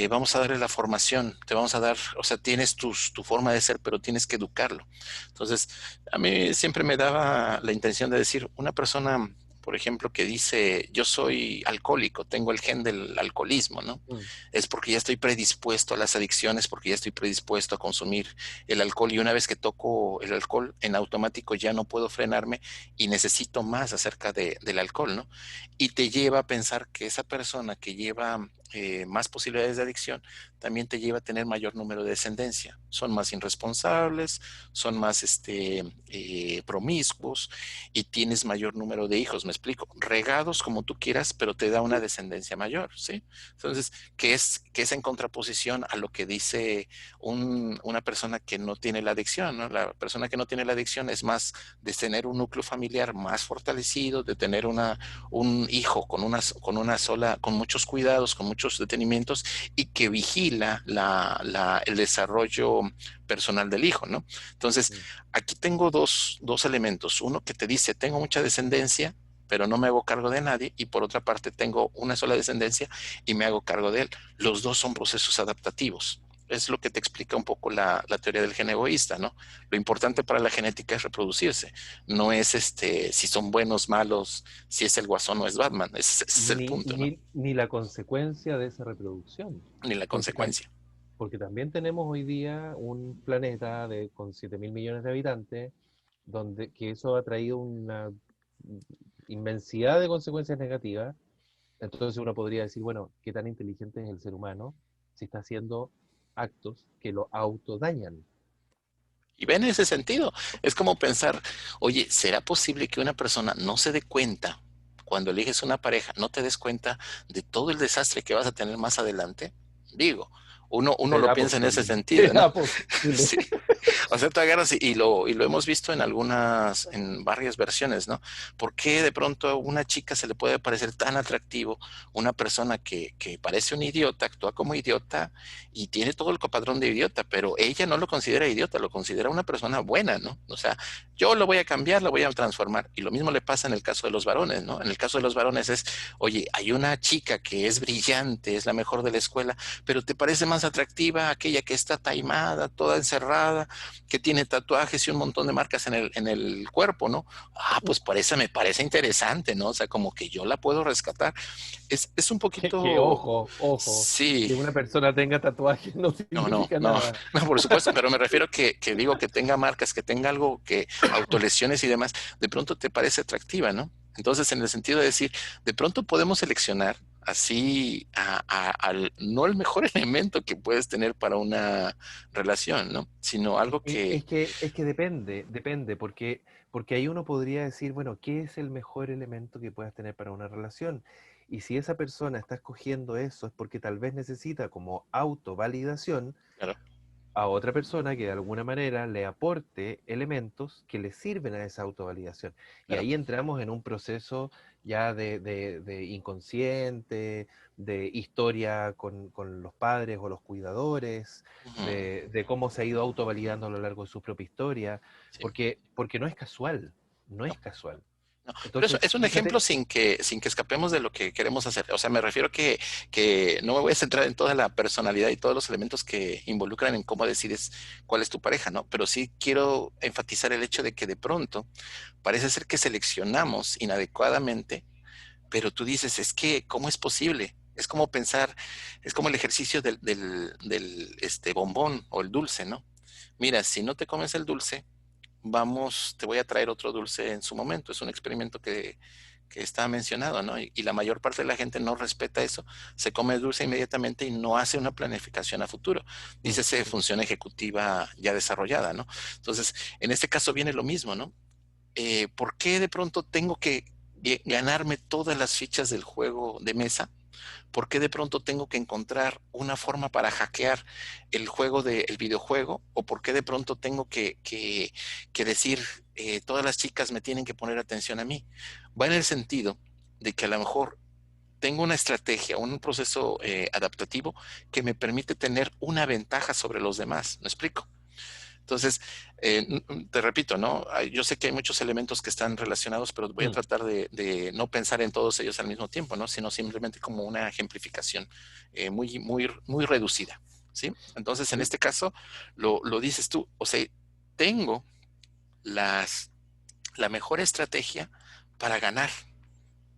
vamos a darle la formación, te vamos a dar, o sea, tienes tu forma de ser, pero tienes que educarlo. Entonces, a mí siempre me daba la intención de decir, una persona por ejemplo, que dice, yo soy alcohólico, tengo el gen del alcoholismo, ¿no? Mm, Es porque ya estoy predispuesto a las adicciones, porque ya estoy predispuesto a consumir el alcohol y una vez que toco el alcohol, en automático ya no puedo frenarme y necesito más acerca del alcohol, ¿no? Y te lleva a pensar que esa persona que lleva más posibilidades de adicción, también te lleva a tener mayor número de descendencia. Son más irresponsables, son más promiscuos y tienes mayor número de hijos, me explico, regados como tú quieras, pero te da una sí, descendencia mayor, ¿sí? Entonces, que es en contraposición a lo que dice una persona que no tiene la adicción, ¿no? La persona que no tiene la adicción es más de tener un núcleo familiar más fortalecido, de tener un hijo con una sola, con muchos cuidados, con muchos detenimientos y que vigila el desarrollo personal del hijo, ¿no? Entonces, mm. aquí tengo dos elementos. Uno que te dice, tengo mucha descendencia, pero no me hago cargo de nadie. Y por otra parte, tengo una sola descendencia y me hago cargo de él. Los dos son procesos adaptativos. Es lo que te explica un poco la teoría del gen egoísta, ¿no? Lo importante para la genética es reproducirse. No es si son buenos, malos, si es el Guasón o es Batman. Ese es el punto, ¿no? Ni la consecuencia de esa reproducción, Ni la porque, consecuencia. porque también tenemos hoy día un planeta con 7.000 millones de habitantes, que eso ha traído una inmensidad de consecuencias negativas. Entonces uno podría decir, bueno, ¿qué tan inteligente es el ser humano si está haciendo actos que lo autodañan? Y ven ese sentido. Es como pensar, oye, ¿será posible que una persona no se dé cuenta cuando eliges una pareja, no te des cuenta de todo el desastre que vas a tener más adelante? Digo, uno lo ¿Será piensa en ese posible? sentido, ¿no? ¿Será posible? Sí. O sea, te agarras y lo hemos visto en varias versiones, ¿no? ¿Por qué de pronto a una chica se le puede parecer tan atractivo una persona que parece un idiota, actúa como idiota y tiene todo el copadrón de idiota, pero ella no lo considera idiota, lo considera una persona buena, ¿no? O sea, yo lo voy a cambiar, lo voy a transformar. Y lo mismo le pasa en el caso de los varones, ¿no? En el caso de los varones es, oye, hay una chica que es brillante, es la mejor de la escuela, pero te parece más atractiva aquella que está taimada, toda encerrada, que tiene tatuajes y un montón de marcas en el cuerpo, ¿no? Ah, pues por eso me parece interesante, ¿no? O sea, como que yo la puedo rescatar. Es un Que poquito, ojo, sí, que una persona tenga tatuajes no no, no, significa no, nada. no, por supuesto, pero me refiero que digo que tenga marcas, que tenga algo que autolesiones y demás, de pronto te parece atractiva, ¿no? Entonces, en el sentido de decir, de pronto podemos seleccionar así no el mejor elemento que puedes tener para una relación, ¿no? Sino algo que, Es que depende, porque ahí uno podría decir, bueno, ¿qué es el mejor elemento que puedas tener para una relación? Y si esa persona está escogiendo eso es porque tal vez necesita como autovalidación claro, a otra persona que de alguna manera le aporte elementos que le sirven a esa autovalidación. Y claro. ahí entramos en un proceso ya de inconsciente, de historia con los padres o los cuidadores, Ujú, de cómo se ha ido autovalidando a lo largo de su propia historia, sí, porque no es casual, no no. es casual. No, pero eso Entonces, es un ejemplo fíjate, sin que escapemos de lo que queremos hacer. O sea, me refiero que no me voy a centrar en toda la personalidad y todos los elementos que involucran en cómo decides cuál es tu pareja, ¿no? Pero sí quiero enfatizar el hecho de que de pronto parece ser que seleccionamos inadecuadamente, pero tú dices, es que, ¿cómo es posible? Es como pensar, es como el ejercicio del bombón o el dulce, ¿no? Mira, si no te comes el dulce, te voy a traer otro dulce en su momento. Es un experimento que está mencionado, ¿no? Y la mayor parte de la gente no respeta eso, se come el dulce inmediatamente y no hace una planificación a futro. mm, Dícese mm, función ejecutiva ya desarrollada, ¿no? Entonces, en este caso viene lo mismo, ¿no? ¿Por qué de pronto tengo que ganarme todas las fichas del juego de mesa? ¿Por qué de pronto tengo que encontrar una forma para hackear el juego del videojuego? ¿O por qué de pronto tengo que decir, todas las chicas me tienen que poner atención a mí? Va en el sentido de que a lo mejor tengo una estrategia, un proceso adaptativo que me permite tener una ventaja sobre los demás. ¿Me explico? Entonces, te repito, ¿no? Yo sé que hay muchos elementos que están relacionados, pero voy a mm, tratar de no pensar en todos ellos al mismo tiempo, ¿no? Sino simplemente como una ejemplificación muy, muy, muy reducida, ¿sí? Entonces, en sí, este caso, lo dices tú, o sea, tengo las, la mejor estrategia para ganar.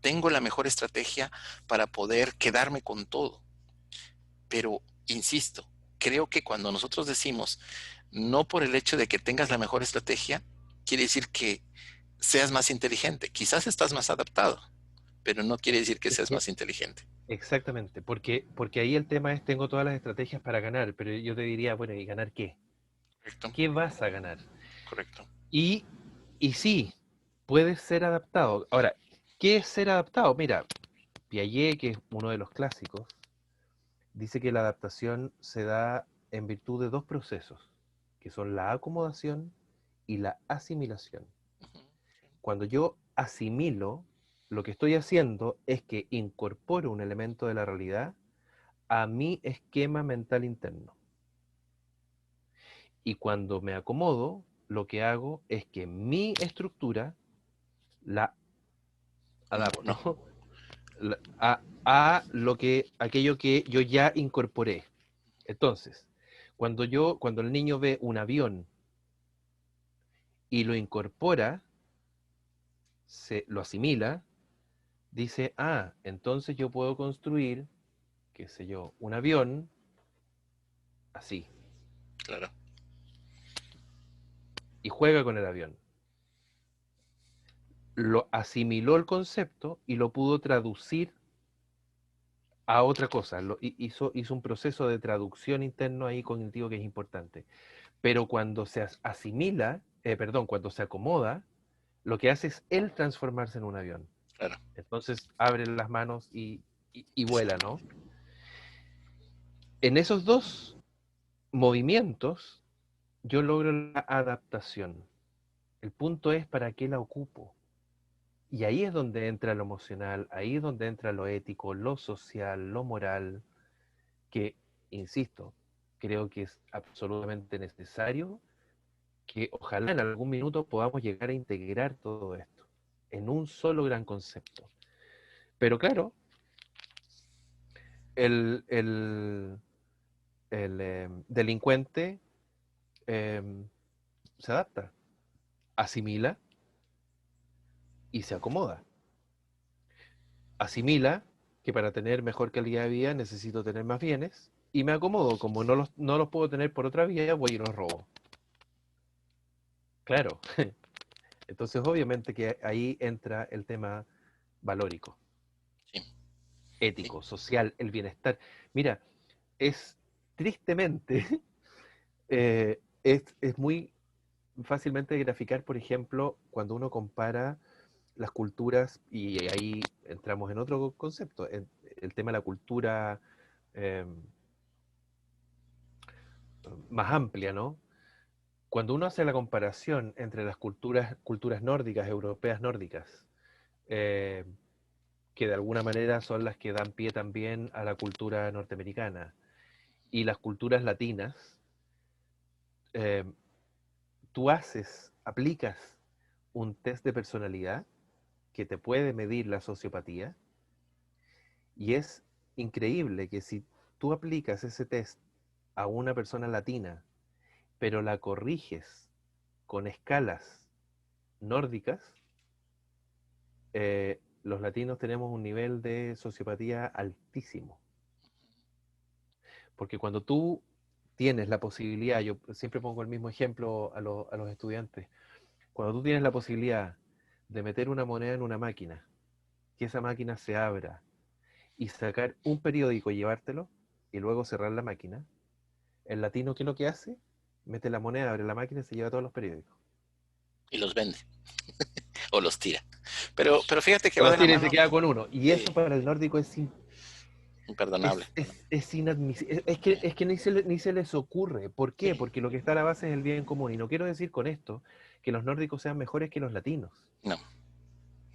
tengo la mejor estrategia para poder quedarme con todo. Pero, insisto, creo que cuando nosotros decimos, no por el hecho de que tengas la mejor estrategia, quiere decir que seas más inteligente. Quizás estás más adaptado, pero no quiere decir que Es seas que, más inteligente. exactamente, porque ahí el tema es, tengo todas las estrategias para ganar, pero yo te diría, bueno, ¿y ganar qué? Correcto, ¿Qué vas a ganar? correcto. Y, y sí, puedes ser adaptado. Ahora, ¿qué es ser adaptado? Mira, Piaget, que es uno de los clásicos, dice que la adaptación se da en virtud de dos procesos, que son la acomodación y la asimilación. Ujú. Cuando yo asimilo, lo que estoy haciendo es que incorporo un elemento de la realidad a mi esquema mental interno. Y cuando me acomodo, lo que hago es que mi estructura la Bueno, adapto a aquello que yo ya incorporé. Entonces, cuando el niño ve un avión y lo incorpora, lo asimila, dice, ah, entonces yo puedo construir, qué sé yo, un avión así, claro. y juega con el avión. Lo asimiló el concepto y lo pudo traducir a otra cosa. Hizo un proceso de traducción interno ahí cognitivo que es importante. Pero cuando se asimila, perdón, cuando se acomoda, lo que hace es él transformarse en un avión. Claro. Entonces abre las manos y vuela, ¿no? En esos dos movimientos yo logro la adaptación. El punto es para qué la ocupo. Y ahí es donde entra lo emocional, ahí es donde entra lo ético, lo social, lo moral, que, insisto, creo que es absolutamente necesario que ojalá en algún minuto podamos llegar a integrar todo esto en un solo gran concepto. Pero claro, el delincuente eh, se adapta, asimila y se acomoda. Asimila que para tener mejor calidad de vida necesito tener más bienes y me acomodo. Como no los puedo tener por otra vía, voy y los robo. Claro. Entonces, obviamente que ahí entra el tema valórico, Sí, sí. ético, social, el bienestar. Mira, es tristemente, es muy fácilmente graficar, por ejemplo, cuando uno compara las culturas, y ahí entramos en otro concepto, el tema de la cultura eh, más amplia, ¿no? Cuando uno hace la comparación entre las culturas nórdicas, europeas nórdicas, eh, que de alguna manera son las que dan pie también a la cultura norteamericana, y las culturas latinas, eh, tú aplicas un test de personalidad que te puede medir la sociopatía, y es increíble que si tú aplicas ese test a una persona latina, pero la corriges con escalas nórdicas, los latinos tenemos un nivel de sociopatía altísimo. Porque cuando tú tienes la posibilidad, yo siempre pongo el mismo ejemplo a los estudiantes, cuando tú tienes la posibilidad de meter una moneda en una máquina, que esa máquina se abra y sacar un periódico y llevártelo, y luego cerrar la máquina, el latino, ¿qué es lo que hace? Mete la moneda, abre la máquina y se lleva todos los periódicos. Y los vende o los tira. Pero fíjate que O va los de la tira y se mano. queda con uno. Y Sí, eso para el nórdico imperdonable. es inadmisible. Sí, Es que ni se les ocurre. ¿Por qué? sí. Porque lo que está a la base es el bien común. Y no quiero decir con esto que los nórdicos sean mejores que los latinos. No,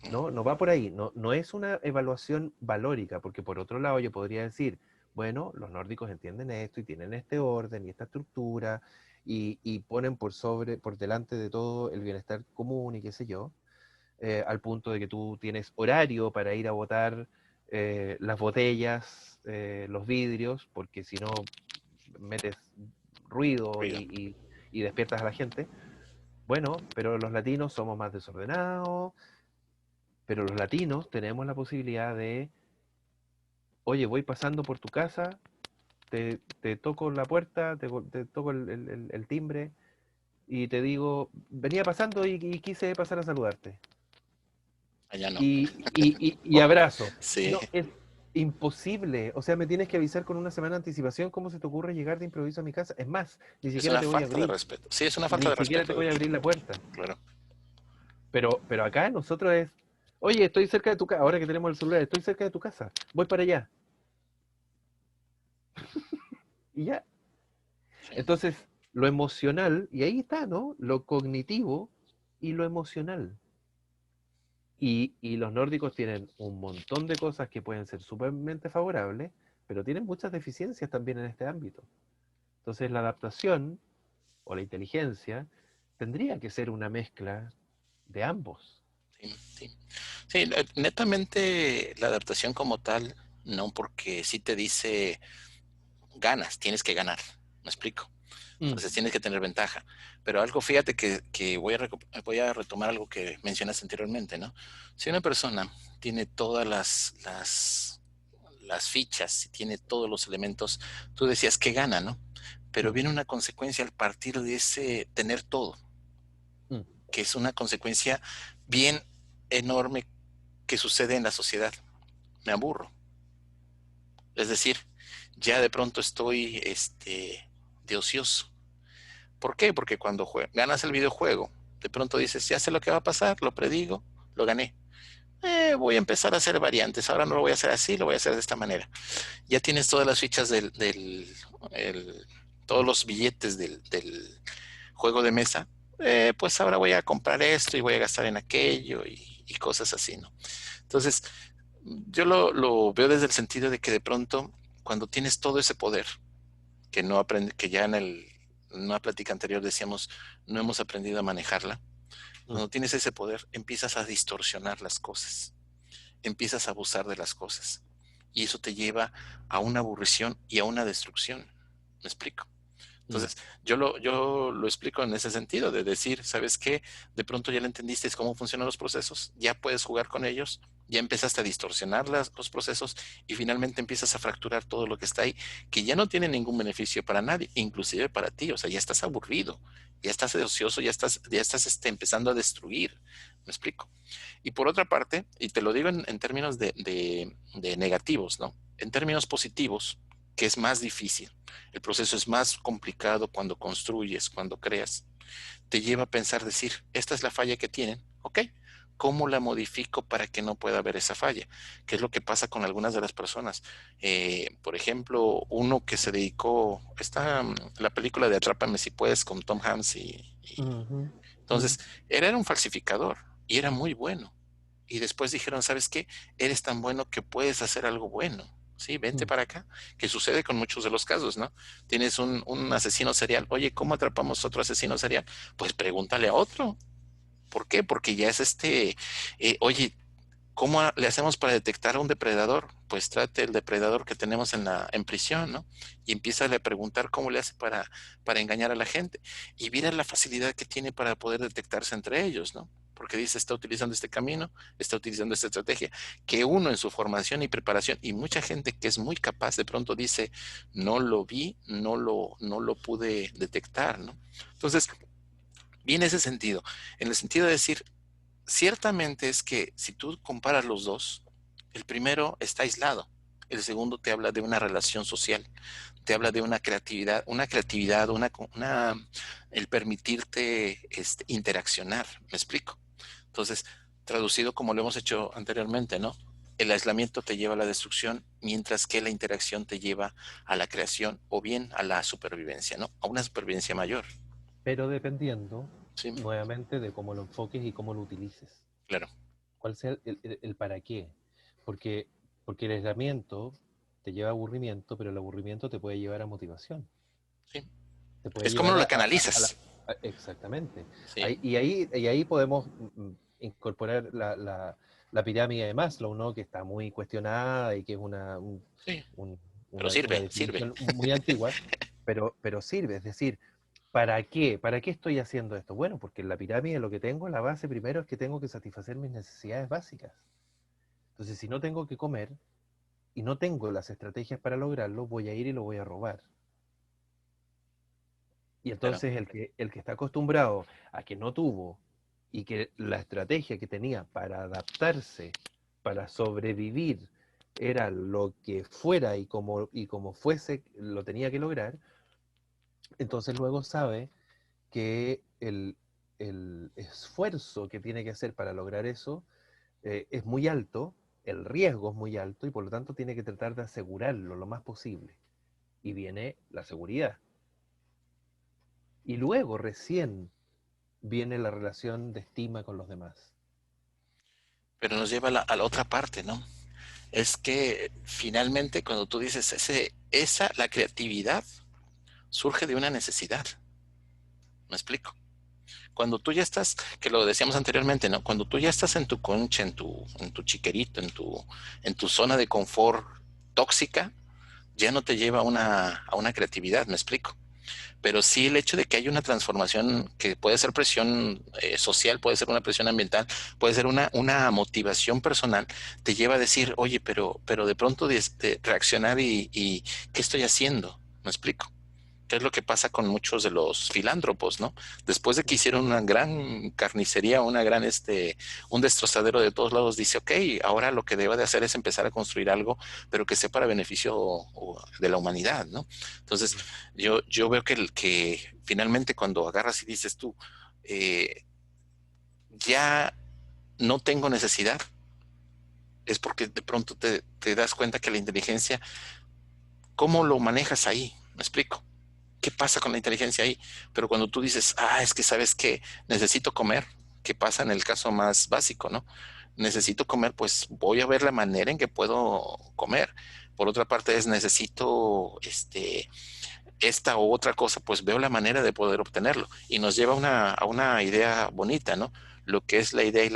no. No, no va por ahí. No, no es una evaluación valórica, porque por otro lado yo podría decir, bueno, los nórdicos entienden esto y tienen este orden y esta estructura y ponen por delante de todo el bienestar común y qué sé yo, al punto de que tú tienes horario para ir a botar las botellas, los vidrios, porque si no metes ruido Ruido. y despiertas a la gente. Bueno, pero los latinos somos más desordenados, Pero los latinos tenemos la posibilidad de, oye, voy pasando por tu casa, te toco la puerta, te toco el timbre y te digo, venía pasando y quise pasar a saludarte. Allá no. Y Oh, abrazo. sí, No, es imposible. O sea, me tienes que avisar con una semana de anticipación cómo se te ocurre llegar de improviso a mi casa. Es más, ni es siquiera una te voy a falta de abrir, respeto. Sí, es una falta ni de siquiera te respeto, de voy a hecho. abrir la puerta. Claro. Pero acá nosotros es, oye, estoy cerca de tu casa, ahora que tenemos el celular, estoy cerca de tu casa, voy para allá. Y ya. Sí. Entonces, lo emocional, y ahí está, ¿no? Lo cognitivo y lo emocional. Y los nórdicos tienen un montón de cosas que pueden ser súpermente favorables, pero tienen muchas deficiencias también en este ámbito. Entonces, la adaptación o la inteligencia tendría que ser una mezcla de ambos. Sí, sí. Sí, netamente la adaptación como tal, no, porque sí te dice ganas, tienes que ganar, ¿me explico? Mm, Entonces tienes que tener ventaja. Pero algo, fíjate que voy a retomar algo que mencionaste anteriormente, ¿no? Si una persona tiene todas las fichas, si tiene todos los elementos, tú decías que gana, ¿no? Pero mm, viene una consecuencia al partir de ese tener todo, mm, que es una consecuencia bien enorme que sucede en la sociedad. Me aburro. Es decir, ya de pronto estoy de ocioso. ¿Por qué? Porque cuando ganas el videojuego, de pronto dices, ya sé lo que va a pasar, lo predigo, lo gané. Voy a empezar a hacer variantes, ahora no lo voy a hacer así, lo voy a hacer de esta manera. Ya tienes todas las fichas todos los billetes del juego de mesa, pues ahora voy a comprar esto y voy a gastar en aquello y cosas así, ¿no? Entonces, yo lo veo desde el sentido de que de pronto, cuando tienes todo ese poder, que no aprende, que ya en una plática anterior decíamos, no hemos aprendido a manejarla, mm, cuando tienes ese poder, empiezas a distorsionar las cosas, empiezas a abusar de las cosas. Y eso te lleva a una aburrición y a una destrucción. ¿Me explico? mm, Entonces, yo lo explico en ese sentido, de decir, ¿sabes qué? De pronto ya le entendiste cómo funcionan los procesos, ya puedes jugar con ellos, ya empezaste a distorsionar los procesos y finalmente empiezas a fracturar todo lo que está ahí, que ya no tiene ningún beneficio para nadie, inclusive para ti, o sea, ya estás aburrido, ya estás ocioso, ya estás empezando a destruir, ¿me explico? Y por otra parte, y te lo digo en términos de negativos, ¿no? En términos positivos, que es más difícil, el proceso es más complicado cuando construyes, cuando creas, te lleva a pensar, decir, esta es la falla que tienen, ¿ok? ¿Cómo la modifico para que no pueda haber esa falla? ¿Qué es lo que pasa con algunas de las personas? Por ejemplo, uno que se dedicó, está la película de Atrápame si puedes con Tom Hanks ujú, entonces, mm, él era un falsificador y era muy bueno. Y después dijeron, ¿sabes qué? Eres tan bueno que puedes hacer algo bueno. Sí, vente mm, para acá, que sucede con muchos de los casos, ¿no? Tienes un asesino serial. Oye, ¿cómo atrapamos otro asesino serial? Pues pregúntale a otro. ¿Por qué? Porque ya es oye, ¿cómo le hacemos para detectar a un depredador? Pues trate el depredador que tenemos en prisión, ¿no? Y empieza a preguntar cómo le hace para engañar a la gente. Y mira la facilidad que tiene para poder detectarse entre ellos, ¿no? Porque dice, está utilizando este camino, está utilizando esta estrategia, que uno en su formación y preparación, y mucha gente que es muy capaz, de pronto dice, no lo vi, no lo pude detectar, ¿no? Entonces, viene ese sentido, en el sentido de decir, ciertamente es que si tú comparas los dos, el primero está aislado, el segundo te habla de una relación social, te habla de una creatividad, el permitirte interaccionar, ¿me explico? Entonces, traducido como lo hemos hecho anteriormente, ¿no? El aislamiento te lleva a la destrucción, mientras que la interacción te lleva a la creación o bien a la supervivencia, ¿no? A una supervivencia mayor. pero dependiendo Sí, nuevamente de cómo lo enfoques y cómo lo utilices. claro. Cuál sea el para qué. Porque, porque el aislamiento te lleva a aburrimiento, pero el aburrimiento te puede llevar a motivación. Sí. Te puede Es como llevar lo a canalizas. exactamente. Sí, Y ahí podemos incorporar la pirámide de Maslow, ¿no? Que está muy cuestionada y que es sí. un- Pero una sirve, sirve. definición muy antigua, pero sirve. Es decir, ¿Para qué? ¿Para qué estoy haciendo esto? Bueno, porque en la pirámide lo que tengo, la base primero es que tengo que satisfacer mis necesidades básicas. Entonces, si no tengo que comer y no tengo las estrategias para lograrlo, voy a ir y lo voy a robar. Y Claro. entonces el que está acostumbrado a que no tuvo y que la estrategia que tenía para adaptarse, para sobrevivir, era lo que fuera y como fuese, lo tenía que lograr, entonces luego sabe que el esfuerzo que tiene que hacer para lograr eso es muy alto, el riesgo es muy alto y por lo tanto tiene que tratar de asegurarlo lo más posible. Y viene la seguridad. Y luego recién viene la relación de estima con los demás. Pero nos lleva a la otra parte, ¿no? Es que finalmente cuando tú dices la creatividad surge de una necesidad. ¿Me explico? Cuando tú ya estás, que lo decíamos anteriormente, ¿no? Cuando tú ya estás en tu concha, en tu chiquerito, en tu zona de confort tóxica, ya no te lleva a una creatividad, ¿me explico? Pero sí el hecho de que haya una transformación que puede ser presión social, puede ser una presión ambiental, puede ser una motivación personal, te lleva a decir, oye, pero de pronto de reaccionar y ¿qué estoy haciendo? ¿Me explico? ¿Qué es lo que pasa con muchos de los filántropos, ¿no? Después de que hicieron una gran carnicería, un destrozadero de todos lados, dice, ok, ahora lo que deba de hacer es empezar a construir algo, pero que sea para beneficio de la humanidad, ¿no? Entonces, yo veo que finalmente cuando agarras y dices tú, eh, ya no tengo necesidad, es porque de pronto te das cuenta que la inteligencia, ¿cómo lo manejas ahí? ¿Me explico? ¿Qué pasa con la inteligencia ahí? Pero cuando tú dices, es que sabes que necesito comer, ¿qué pasa en el caso más básico, no? Necesito comer, pues voy a ver la manera en que puedo comer. Por otra parte es necesito esta u otra cosa, pues veo la manera de poder obtenerlo. Y nos lleva a una idea bonita, ¿no? Lo que es la idea y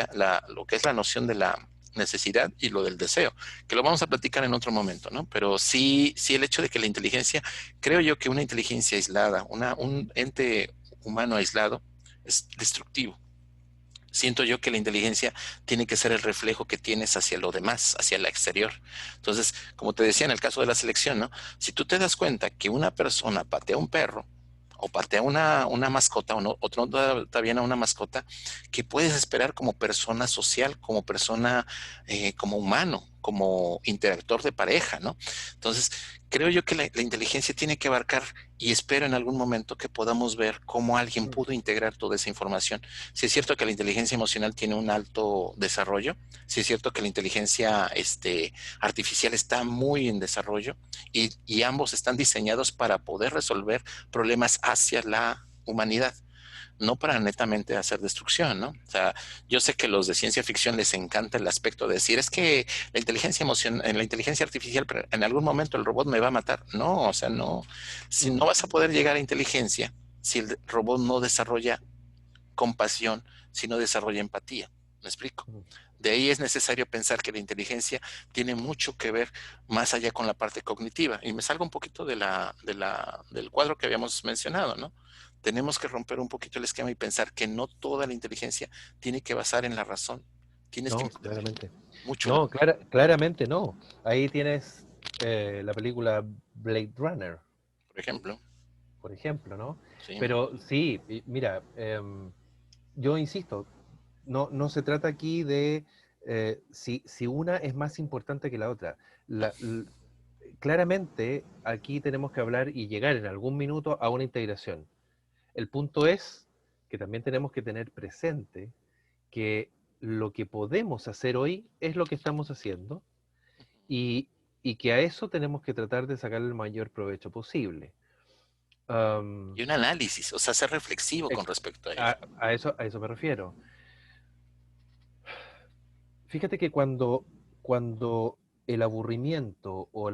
lo que es la noción de la necesidad y lo del deseo, que lo vamos a platicar en otro momento, ¿no? Pero sí, sí el hecho de que la inteligencia, creo yo que una inteligencia aislada, un ente humano aislado, es destructivo. Siento yo que la inteligencia tiene que ser el reflejo que tienes hacia lo demás, hacia el exterior. Entonces, como te decía en el caso de la selección, ¿no? Si tú te das cuenta que una persona patea un perro o patea una mascota, o no, otro también a una mascota, ¿qué puedes esperar como persona social, como persona, como humano, como interactor de pareja, ¿no? Entonces, creo yo que la inteligencia tiene que abarcar y espero en algún momento que podamos ver cómo alguien Mm. pudo integrar toda esa información. Si es cierto que la inteligencia emocional tiene un alto desarrollo, si es cierto que la inteligencia artificial está muy en desarrollo y ambos están diseñados para poder resolver problemas hacia la humanidad, no para netamente hacer destrucción, ¿no? O sea, yo sé que los de ciencia ficción les encanta el aspecto de decir, es que la inteligencia emocional, en la inteligencia artificial, en algún momento el robot me va a matar. No, o sea, no, si Mm. no vas a poder llegar a inteligencia si el robot no desarrolla compasión, sino desarrolla empatía. ¿Me explico? Mm. De ahí es necesario pensar que la inteligencia tiene mucho que ver más allá con la parte cognitiva. Y me salgo un poquito del cuadro que habíamos mencionado, ¿no? Tenemos que romper un poquito el esquema y pensar que no toda la inteligencia tiene que basar en la razón. Tienes que No, incluir claramente. mucho la... No, claramente no. Ahí tienes la película Blade Runner, Por ejemplo, por ejemplo, ¿no? sí. Pero sí, mira, yo insisto, no se trata aquí de si una es más importante que la otra. Claramente aquí tenemos que hablar y llegar en algún minuto a una integración. El punto es que también tenemos que tener presente que lo que podemos hacer hoy es lo que estamos haciendo y, y que a eso tenemos que tratar de sacar el mayor provecho posible. Y Um, un análisis, o sea, ser reflexivo con ex- respecto a ello. a eso me refiero. Fíjate que cuando el aburrimiento o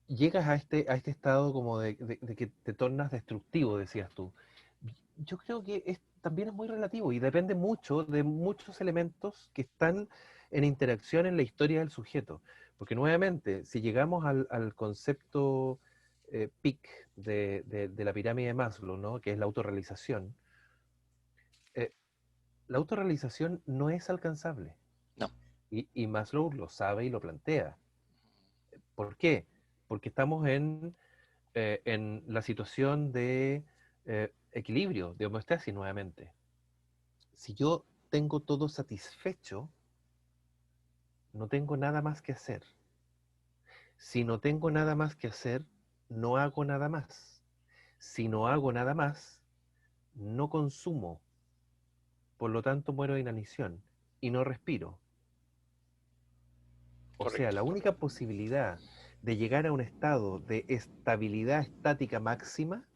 llegas a este estado como de que te tornas destructivo, decías tú, yo creo que también es muy relativo y depende mucho de muchos elementos que están en interacción en la historia del sujeto. Porque nuevamente, si llegamos al concepto peak de la pirámide de Maslow, ¿no? Que es la autorrealización. Eh, la autorrealización no es alcanzable. No, Y Maslow lo sabe y lo plantea. ¿Por qué? Porque estamos en la situación de equilibrio, de homeostasis nuevamente. Si yo tengo todo satisfecho, no tengo nada más que hacer. Si no tengo nada más que hacer, no hago nada más. Si no hago nada más, no consumo. Por lo tanto, muero de inanición y no respiro. O sea, correcto. la única posibilidad de llegar a un estado de estabilidad estática máxima,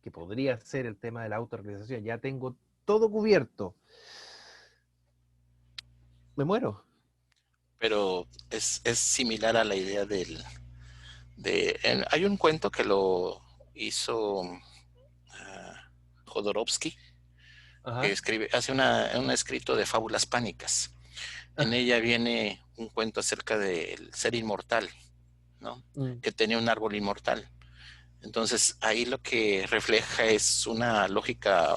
que podría ser el tema de la autorrealización, ya tengo todo cubierto, me muero. Pero es similar a la idea hay un cuento que lo hizo Jodorowsky, que Ajá. hace un escrito de fábulas pánicas. En Ah, ella viene un cuento acerca del ser inmortal, ¿no? mm, Que tenía un árbol inmortal. Entonces ahí lo que refleja es una lógica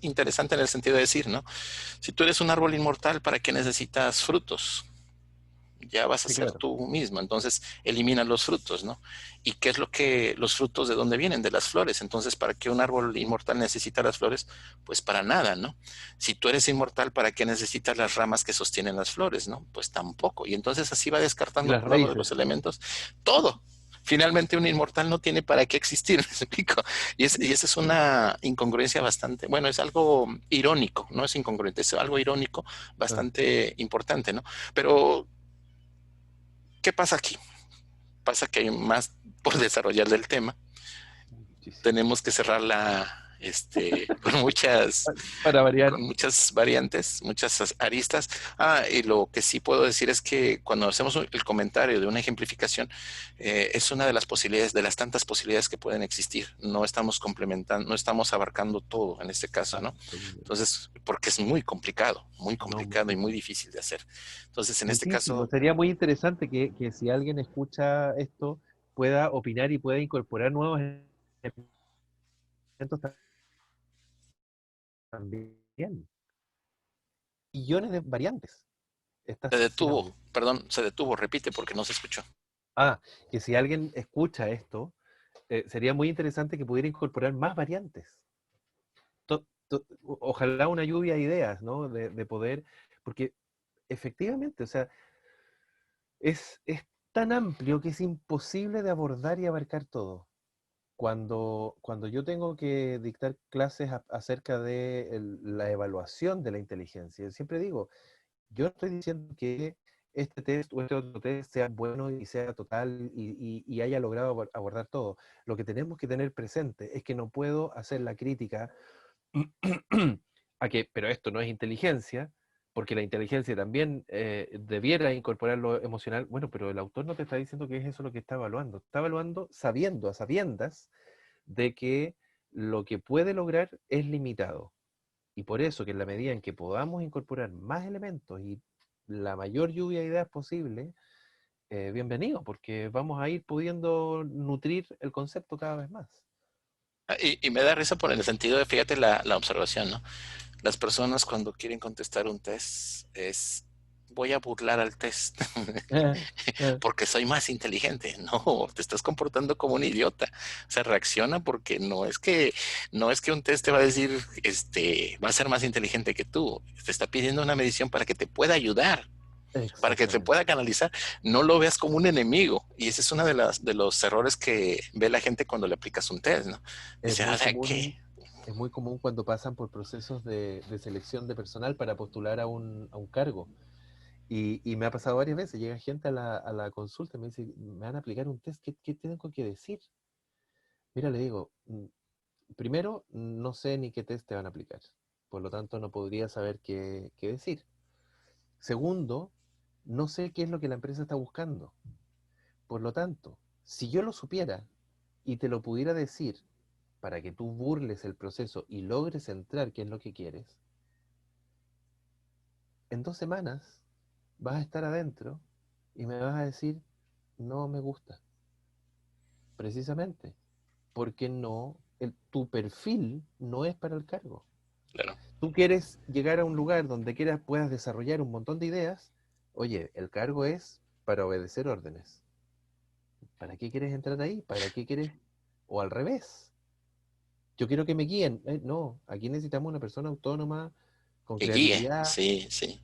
interesante en el sentido de decir, ¿no? Si tú eres un árbol inmortal, ¿para qué necesitas frutos? Ya vas a sí, ser claro. tú mismo, entonces elimina los frutos, ¿no? ¿Y qué es lo que los frutos de dónde vienen? De las flores. Entonces, ¿para qué un árbol inmortal necesita las flores? Pues para nada, ¿no? Si tú eres inmortal, ¿para qué necesitas las ramas que sostienen las flores, no? Pues tampoco. Y entonces así va Y descartando las cada uno de los raíces. elementos, todo. Finalmente un inmortal no tiene para qué existir, ¿me explico? Y esa es una incongruencia bastante, bueno, es algo irónico, no es incongruente, es algo irónico Ah, bastante importante, ¿no? Pero ¿qué pasa aquí? Pasa que hay más por desarrollar del tema. muchísimo. Tenemos que cerrarla con muchas Para variar. con muchas variantes, muchas aristas. Y lo que sí puedo decir es que cuando hacemos el comentario de una ejemplificación, es una de las posibilidades, de las tantas posibilidades que pueden existir. No estamos complementando, no estamos abarcando todo en este caso, ¿no? Absolutamente. Entonces, porque es muy No, complicado y muy muchísimo. difícil de hacer. Entonces, en este Muchísimo. caso, Sería muy interesante que si alguien escucha esto pueda opinar y pueda incorporar nuevos elementos también. Millones de variantes. Está se fascinante. detuvo, perdón, se detuvo, repite porque no se escuchó. Ah, que si alguien escucha esto, sería muy interesante que pudiera incorporar más variantes. Ojalá una lluvia de ideas, ¿no? De poder, porque efectivamente, o sea, es tan amplio que es imposible de abordar y abarcar todo. Cuando yo tengo que dictar clases acerca de la evaluación de la inteligencia, siempre digo, yo no estoy diciendo que este test o este otro test sea bueno y sea total y haya logrado abordar todo. Lo que tenemos que tener presente es que no puedo hacer la crítica a que, pero esto no es inteligencia, porque la inteligencia también debiera incorporar lo emocional. Bueno, pero el autor no te está diciendo que es eso lo que está evaluando sabiendo, a sabiendas, de que lo que puede lograr es limitado. Y por eso que en la medida en que podamos incorporar más elementos y la mayor lluvia de ideas posible, bienvenido, porque vamos a ir pudiendo nutrir el concepto cada vez más. Y me da risa por el sentido de, fíjate la observación, ¿no? Las personas cuando quieren contestar un test es, voy a burlar al test porque soy más inteligente. No, te estás comportando como un idiota. O sea, reacciona porque no es que un test te va a decir, va a ser más inteligente que tú. Te está pidiendo una medición para que te pueda ayudar, para que te Exactamente. pueda canalizar. No lo veas como un enemigo. Y ese es uno de los errores que ve la gente cuando le aplicas un test, ¿no? Es Dice, muy ¿qué? común, es muy común cuando pasan por procesos de selección de personal para postular a un cargo. Y me ha pasado varias veces, llega gente a la consulta y me dice, me van a aplicar un test, ¿qué tengo que decir? Mira, le digo, primero, no sé ni qué test te van a aplicar, por lo tanto no podría saber qué decir. Segundo, no sé qué es lo que la empresa está buscando. Por lo tanto, si yo lo supiera y te lo pudiera decir para que tú burles el proceso y logres entrar, qué es lo que quieres, en 2 semanas vas a estar adentro y me vas a decir, no me gusta, precisamente. porque tu perfil no es para el cargo. Claro. Tú quieres llegar a un lugar donde puedas desarrollar un montón de ideas. Oye, el cargo es para obedecer órdenes. ¿Para qué quieres entrar ahí? ¿Para qué quieres? O al revés. Yo quiero que me guíen. No, aquí necesitamos una persona autónoma, con Que guíe, creatividad, sí, sí.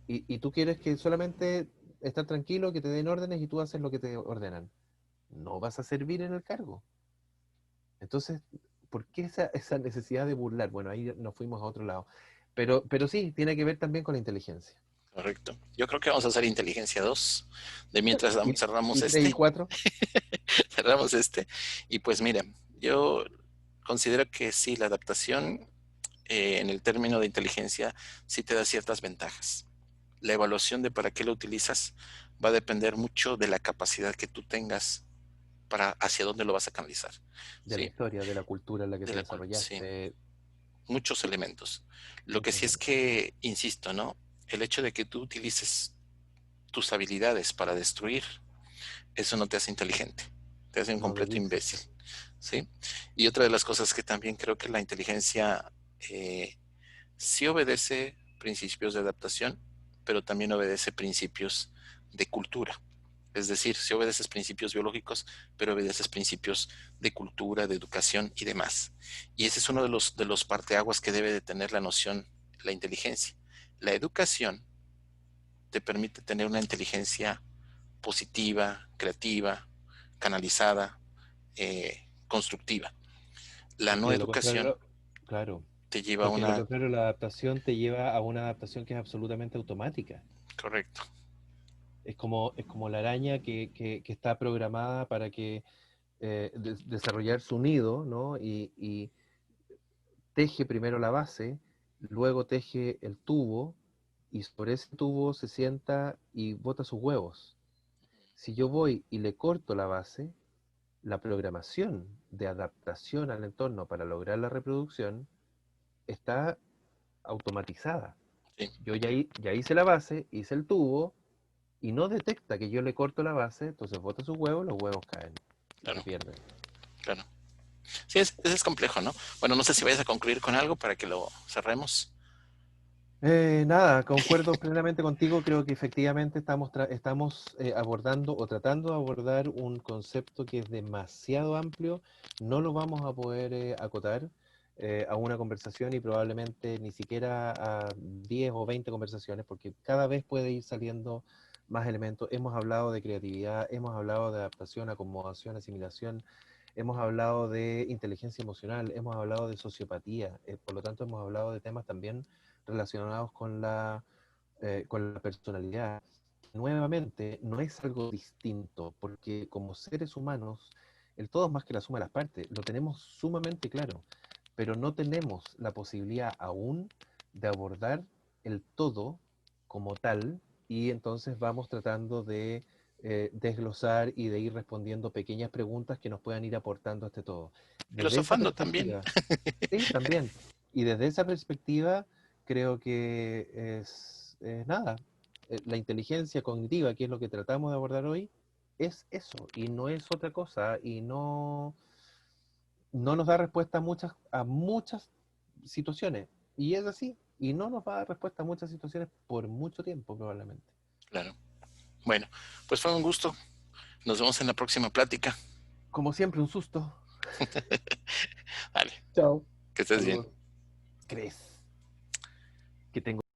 y tú quieres que solamente estar tranquilo, que te den órdenes y tú haces lo que te ordenan. No vas a servir en el cargo. Entonces, ¿por qué esa necesidad de burlar? Bueno, ahí nos fuimos a otro lado. Pero sí, tiene que ver también con la inteligencia. Correcto. Yo creo que vamos a hacer inteligencia 2. De mientras ¿Y, cerramos y 3 y este, 4? cerramos este. Y pues mira, yo considero que sí, la adaptación en el término de inteligencia sí te da ciertas ventajas. La evaluación de para qué lo utilizas va a depender mucho de la capacidad que tú tengas para hacia dónde lo vas a canalizar. De la ¿Sí? historia, de la cultura en la que te Sí, desarrollaste, muchos elementos. Lo que muchos sí es elementos. que, insisto, ¿no? El hecho de que tú utilices tus habilidades para destruir, eso no te hace inteligente, te hace un No completo debiese imbécil, ser. ¿sí? Y otra de las cosas que también creo que la inteligencia sí obedece principios de adaptación, pero también obedece principios de cultura. Es decir, si obedeces principios biológicos, pero obedeces principios de cultura, de educación y demás. Y ese es uno de los parteaguas que debe de tener la noción, la inteligencia. La educación te permite tener una inteligencia positiva, creativa, canalizada, constructiva. La Porque no de lo educación contrario, claro, te lleva a porque de lo una... contrario la adaptación te lleva a una adaptación que es absolutamente automática. Correcto. Es como la araña que está programada para que desarrollar su nido, ¿no? Y teje primero la base, luego teje el tubo, y sobre ese tubo se sienta y bota sus huevos. Si yo voy y le corto la base, la programación de adaptación al entorno para lograr la reproducción está automatizada. Sí, Yo ya hice la base, hice el tubo, y no detecta que yo le corto la base, entonces bota sus huevos, los huevos caen y se claro, pierden. claro. Sí, ese es complejo, ¿no? Bueno, no sé si vayas a concluir con algo para que lo cerremos. Nada, concuerdo plenamente contigo, creo que efectivamente estamos abordando o tratando de abordar un concepto que es demasiado amplio, no lo vamos a poder acotar a una conversación y probablemente ni siquiera a 10 o 20 conversaciones, porque cada vez puede ir saliendo más elementos. Hemos hablado de creatividad, hemos hablado de adaptación, acomodación, asimilación, hemos hablado de inteligencia emocional, hemos hablado de sociopatía, por lo tanto hemos hablado de temas también relacionados con la personalidad. Nuevamente, no es algo distinto, porque como seres humanos, el todo es más que la suma de las partes, lo tenemos sumamente claro, pero no tenemos la posibilidad aún de abordar el todo como tal, y entonces vamos tratando de desglosar y de ir respondiendo pequeñas preguntas que nos puedan ir aportando a este todo. Desde esa Filosofando también. perspectiva, sí, también. Y desde esa perspectiva, creo que es nada. La inteligencia cognitiva, que es lo que tratamos de abordar hoy, es eso, y no es otra cosa, y no nos da respuesta a muchas situaciones. Y es así, y no nos va a dar respuesta a muchas situaciones por mucho tiempo, probablemente. Claro. Bueno, pues fue un gusto. Nos vemos en la próxima plática. Como siempre, un susto. Vale, Chao. que estés bien. Saludos. ¿Crees que tengo